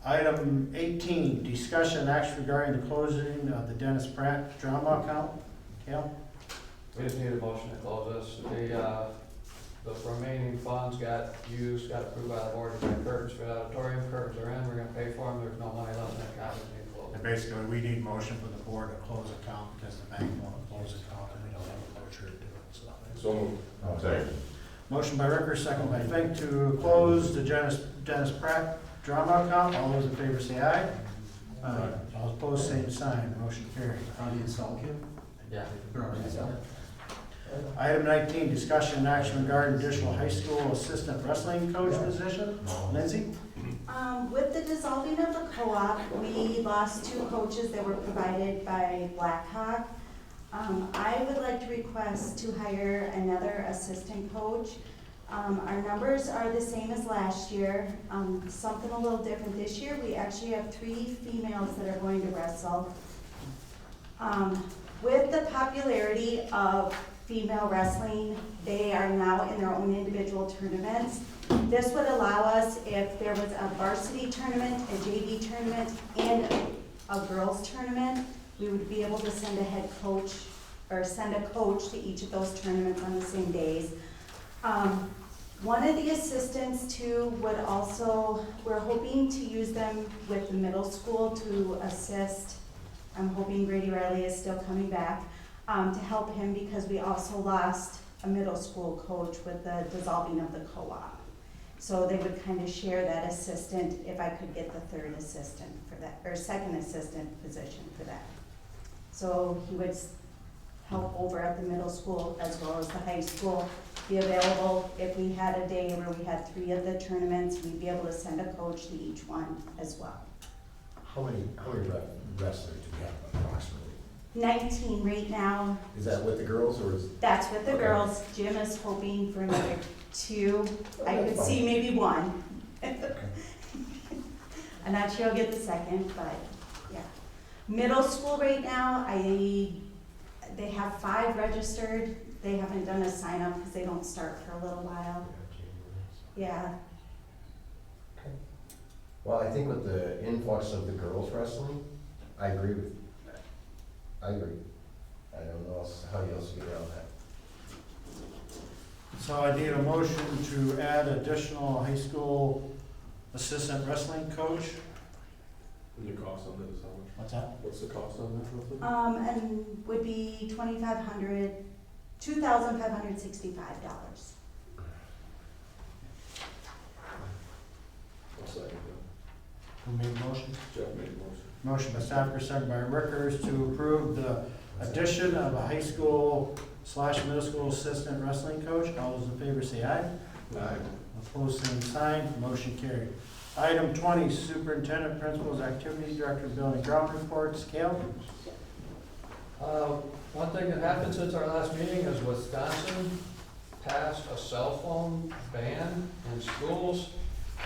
Item 18, discussion and action regarding the closing of the Dennis Pratt drama account. Kale? We just need a motion to close this. The remaining funds got used, got approved by the board to buy curtains for the auditorium. Curtains are in, we're gonna pay for them, there's no money left in the account, we need to close. And basically, we need motion for the board to close account because the bank won't close account and we don't have a voucher to do it, so. So moved. Second. Motion by Ricker, second by Fink to close the Dennis Pratt drama account. All those in favor say aye. Aye. All opposed, same sign, motion carried. Already installed, Kim? Yeah. Or already installed? Item 19, discussion and action regarding additional high school assistant wrestling coach position. Lindsay? With the dissolving of the co-op, we lost 2 coaches that were provided by Blackhawk. I would like to request to hire another assistant coach. Our numbers are the same as last year, something a little different this year. We actually have 3 females that are going to wrestle. With the popularity of female wrestling, they are now in their own individual tournaments. This would allow us, if there was a varsity tournament, a JV tournament, and a girls tournament, we would be able to send a head coach, or send a coach to each of those tournaments on the same days. One of the assistants too would also, we're hoping to use them with the middle school to assist. I'm hoping Grady Riley is still coming back, to help him, because we also lost a middle school coach with the dissolving of the co-op. So they would kind of share that assistant, if I could get the 3rd assistant for that, or 2nd assistant position for that. So he would help over at the middle school as well as the high school, be available. If we had a day where we had 3 of the tournaments, we'd be able to send a coach to each one as well. How many wrestlers do we have approximately? 19 right now. Is that with the girls or is? That's with the Okay. girls. Jim is hoping for another 2. I That's could fine. see maybe 1. I'm not sure I'll get the 2nd, but yeah. Middle school right now, they have 5 registered. They haven't done a sign up because they don't start for a little while. Yeah. Well, I think with the influx of the girls wrestling, I agree with that. I agree. I don't know how you else get around that. So I need a motion to add additional high school assistant wrestling coach. And the cost on that is how much? What's that? What's the cost on that roughly? And would be $2,565. I'll second that. Who made the motion? Jeff made a motion. Motion by Stafford, second by Rickers, to approve the addition of a high school / middle school assistant wrestling coach. All those in favor say aye. Aye. Opposed, same sign, motion carried. Item 20, Superintendent, Principals, Activity Director, Building Ground Reports. Cale? One thing that happened since our last meeting is Wisconsin passed a cell phone ban in schools.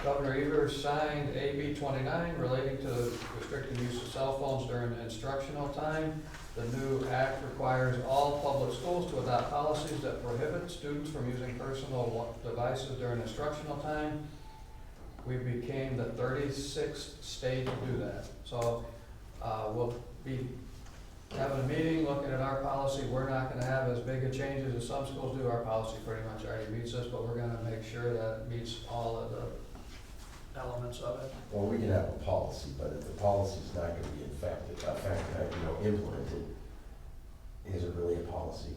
Governor Evers signed AB 29 relating to restricting use of cell phones during instructional time. The new act requires all public schools to adopt policies that prohibit students from using personal devices during instructional time. We became the 36th state to do that. So we'll be having a meeting, looking at our policy. We're not gonna have as big a changes as some schools do. Our policy pretty much already meets this, but we're gonna make sure that it meets all of the elements of it. Well, we can have a policy, but if the policy's not gonna be implemented, is it really a policy?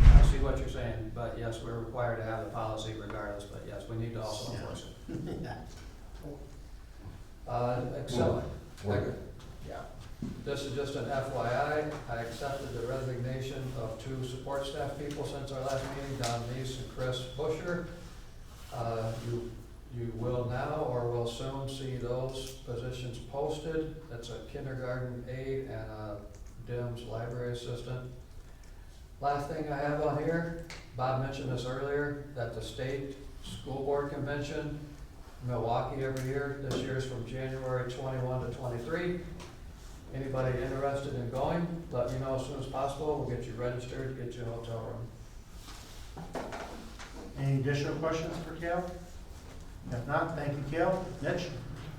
I see what you're saying, but yes, we're required to have the policy regardless, but yes, we need to also enforce it. Excel. Yeah. This is just an FYI. I accepted the resignation of 2 support staff people since our last meeting, Don Neese and Chris Busher. You will now or will soon see those positions posted. That's a kindergarten aide and a DIMS library assistant. Last thing I have on here, Bob mentioned this earlier, that the state school board convention, Milwaukee every year, this year is from January 21 to 23. Anybody interested in going, let me know as soon as possible. We'll get you registered, get you a hotel room. Any additional questions for Cale? If not, thank you, Cale. Mitch?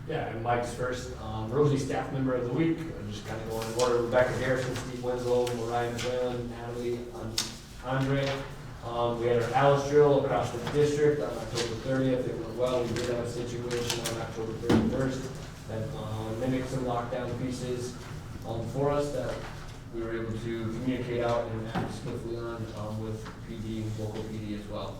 Yeah, and Mike's first, Rosie Staff Member of the Week. I'm just kind of going in order. Rebecca Harrison, Steve Winslow, Mariah McClellan, Natalie, Andre. We had our Alice drill across the district on October 30th. It went well. We did have a situation on October 31st that mimicked some lockdown pieces for us that we were able to communicate out and act swiftly on with PD, local PD as well.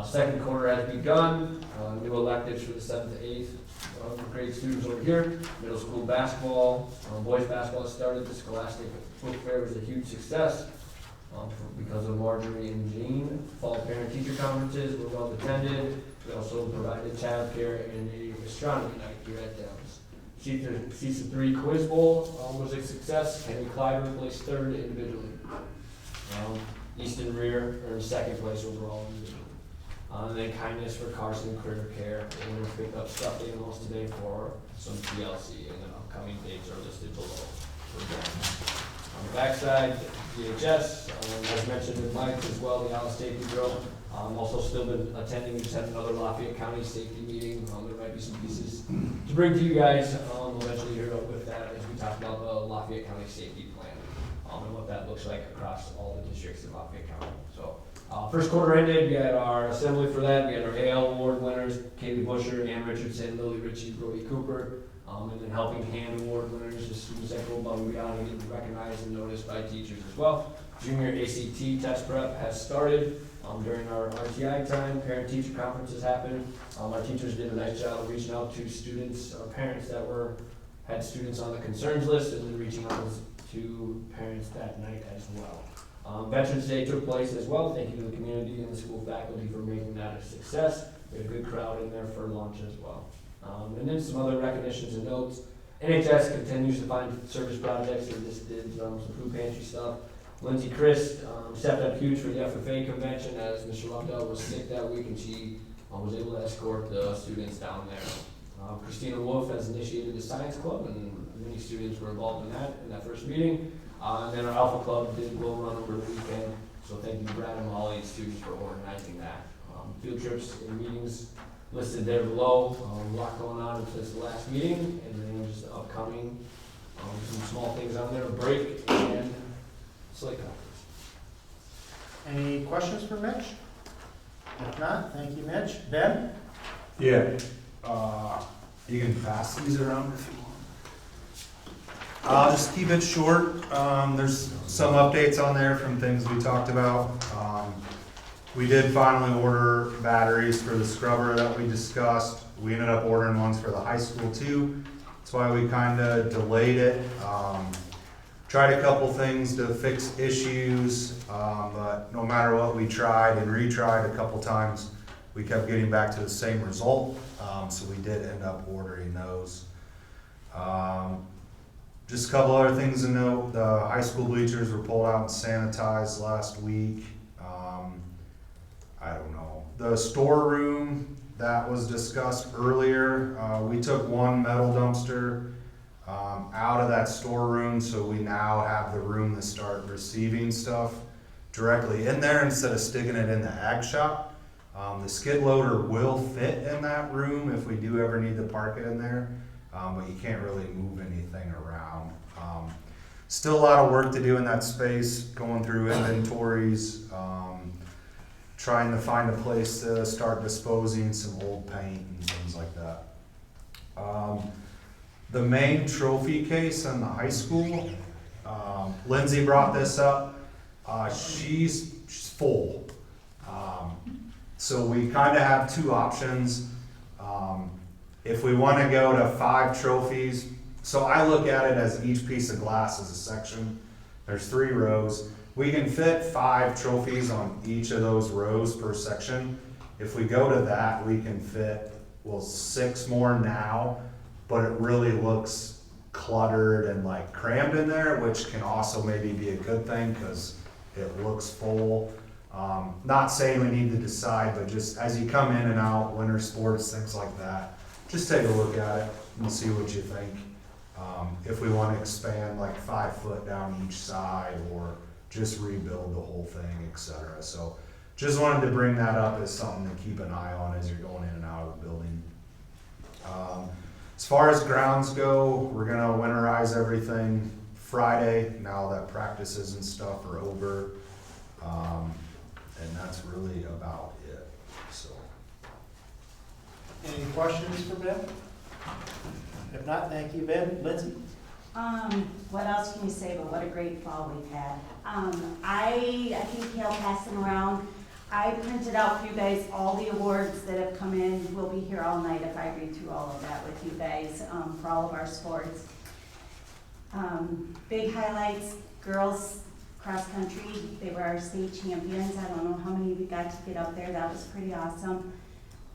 Second quarter has begun, new electives for the 7th to 8th grade students over here. Middle school basketball, boys basketball has started. The Scholastic Book Fair was a huge success because of Marjorie and Jean. Fall parent-teacher conferences were well attended. We also provided childcare and a astronomy night here at Downs. Season 3 Quiz Bowl was a success. Henry Clyburn placed third individually. Easton Rear earned second place overall individually. And then kindness for Carson Critter Care. We're going to pick up stuffed animals today for some TLC, and then upcoming dates are listed below. On the backside, DHS, as mentioned in Mike's as well, the Alice Safety Drill. Also still been attending. We just had another Lafayette County safety meeting. There might be some pieces to bring to you guys eventually here with that as we talk about the Lafayette County safety plan and what that looks like across all the districts in Lafayette County. So first quarter ended. We had our assembly for that. We had our AL award winners, Kaylee Busher, Ann Richardson, Lily Ritchie, Brody Cooper, and then helping hand award winners as students that go above and beyond and get recognized and noticed by teachers as well. Junior ACT test prep has started. During our RTI time, parent-teacher conferences happened. Our teachers did a nice job of reaching out to students, parents that had students on the concerns list, and then reaching out to parents that night as well. Veterans Day took place as well. Thank you to the community and the school faculty for making that a success. We had a good crowd in there for lunch as well. And then some other recognitions and notes. NHS continues to find service projects. They just did some food pantry stuff. Lindsay Crist stepped up huge for the FFA convention as Mr. Lundell was sick that week, and she was able to escort the students down there. Christina Wolf has initiated the science club, and many students were involved in that first meeting. And then our Alpha Club did Will Run over the weekend, so thank you to Brad and Molly and students for organizing that. Field trips and meetings listed there below. A lot going on with this last meeting, and then just upcoming some small things on there, break and Slate conference. Any questions for Mitch? If not, thank you, Mitch. Ben? Yeah, you can pass these around if you want. I'll just keep it short. There's some updates on there from things we talked about. We did finally order batteries for the scrubber that we discussed. We ended up ordering ones for the high school too. That's why we kind of delayed it. Tried a couple things to fix issues, but no matter what we tried and retried a couple times, we kept getting back to the same result. So we did end up ordering those. Just a couple other things to note. The high school bleachers were pulled out and sanitized last week. I don't know. The storeroom that was discussed earlier, we took one metal dumpster out of that storeroom, so we now have the room to start receiving stuff directly in there instead of sticking it in the ag shop. The skid loader will fit in that room if we do ever need to park it in there, but you can't really move anything around. Still a lot of work to do in that space, going through inventories, trying to find a place to start disposing some old paint and things like that. The main trophy case in the high school, Lindsay brought this up. She's full. So we kind of have two options. If we want to go to 5 trophies, so I look at it as each piece of glass is a section. There's 3 rows. We can fit 5 trophies on each of those rows per section. If we go to that, we can fit, 6 more now, but it really looks cluttered and like crammed in there, which can also maybe be a good thing because it looks full. Not saying we need to decide, but just as you come in and out, winter sports, things like that, just take a look at it and see what you think. If we want to expand like 5 foot down each side or just rebuild the whole thing, etc. So just wanted to bring that up as something to keep an eye on as you're going in and out of the building. As far as grounds go, we're gonna winterize everything Friday now that practices and stuff are over. And that's really about it, so. Any questions for Ben? If not, thank you, Ben. Lindsay? What else can you say, but what a great fall we've had. I think he'll pass them around. I printed out for you guys all the awards that have come in. We'll be here all night if I read through all of that with you guys, for all of our sports. Big highlights, girls cross country, they were our state champions. I don't know how many of you got to get up there, that was pretty awesome.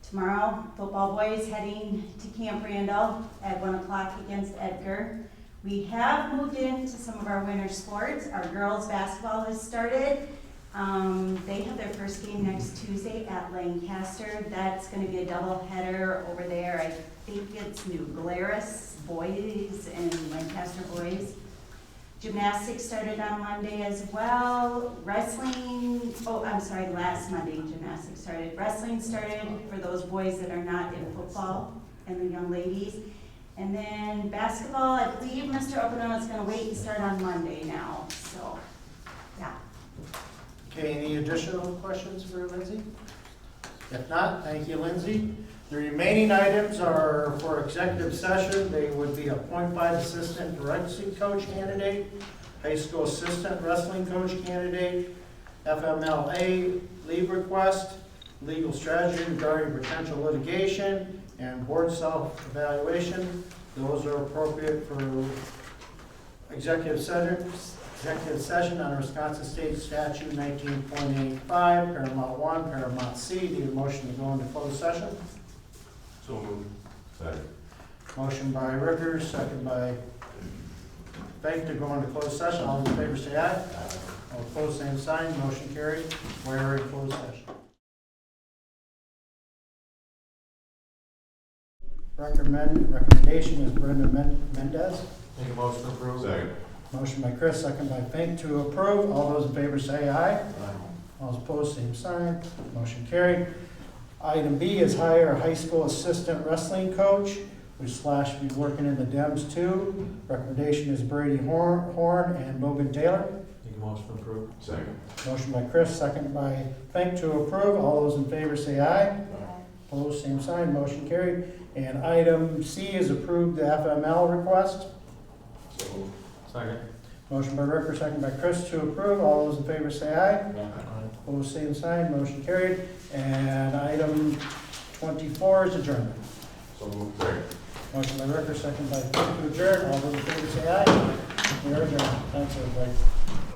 Tomorrow, football boys heading to Camp Randall at 1 o'clock against Edgar. We have moved into some of our winter sports. Our girls basketball has started. They have their first game next Tuesday at Lancaster. That's gonna be a double header over there. I think it's New Glarus boys and Lancaster boys. Gymnastics started on Monday as well. Wrestling, last Monday gymnastics started. Wrestling started for those boys that are not in football and the young ladies. And then basketball, I believe Mr. Oppenau is gonna wait and start on Monday now, so, yeah. Okay, any additional questions for Lindsay? If not, thank you, Lindsay. The remaining items are for executive session. They would be a .5 assistant directing coach candidate, high school assistant wrestling coach candidate, FMLA leave request, legal strategy regarding potential litigation, and board self-evaluation. Those are appropriate for executive session under Wisconsin State Statute 19.85, Paramount 1, Paramount C. Need a motion to go into closed session? So moved. Second. Motion by Rickers, second by Fink to go into closed session. All in favor say aye. All opposed, same sign. Motion carried. We're in closed session. Recommendation is Brenda Mendez. Make a motion to approve. Second. Motion by Chris, second by Fink to approve. All those in favor say aye. All opposed, same sign. Motion carried. Item B is hire a high school assistant wrestling coach, which / be working in the Dems too. Recommendation is Brady Horn and Logan Taylor. Make a motion to approve. Second. Motion by Chris, second by Fink to approve. All those in favor say aye. Opposed, same sign. Motion carried. And item C is approved the FML request. So moved. Second. Motion by Ricker, second by Chris to approve. All those in favor say aye. Opposed, same sign. Motion carried. And item 24 is adjournment. So moved. Second. Motion by Ricker, second by Fink to adjourn. All those in favor say aye. We are adjourned. Thanks, everybody.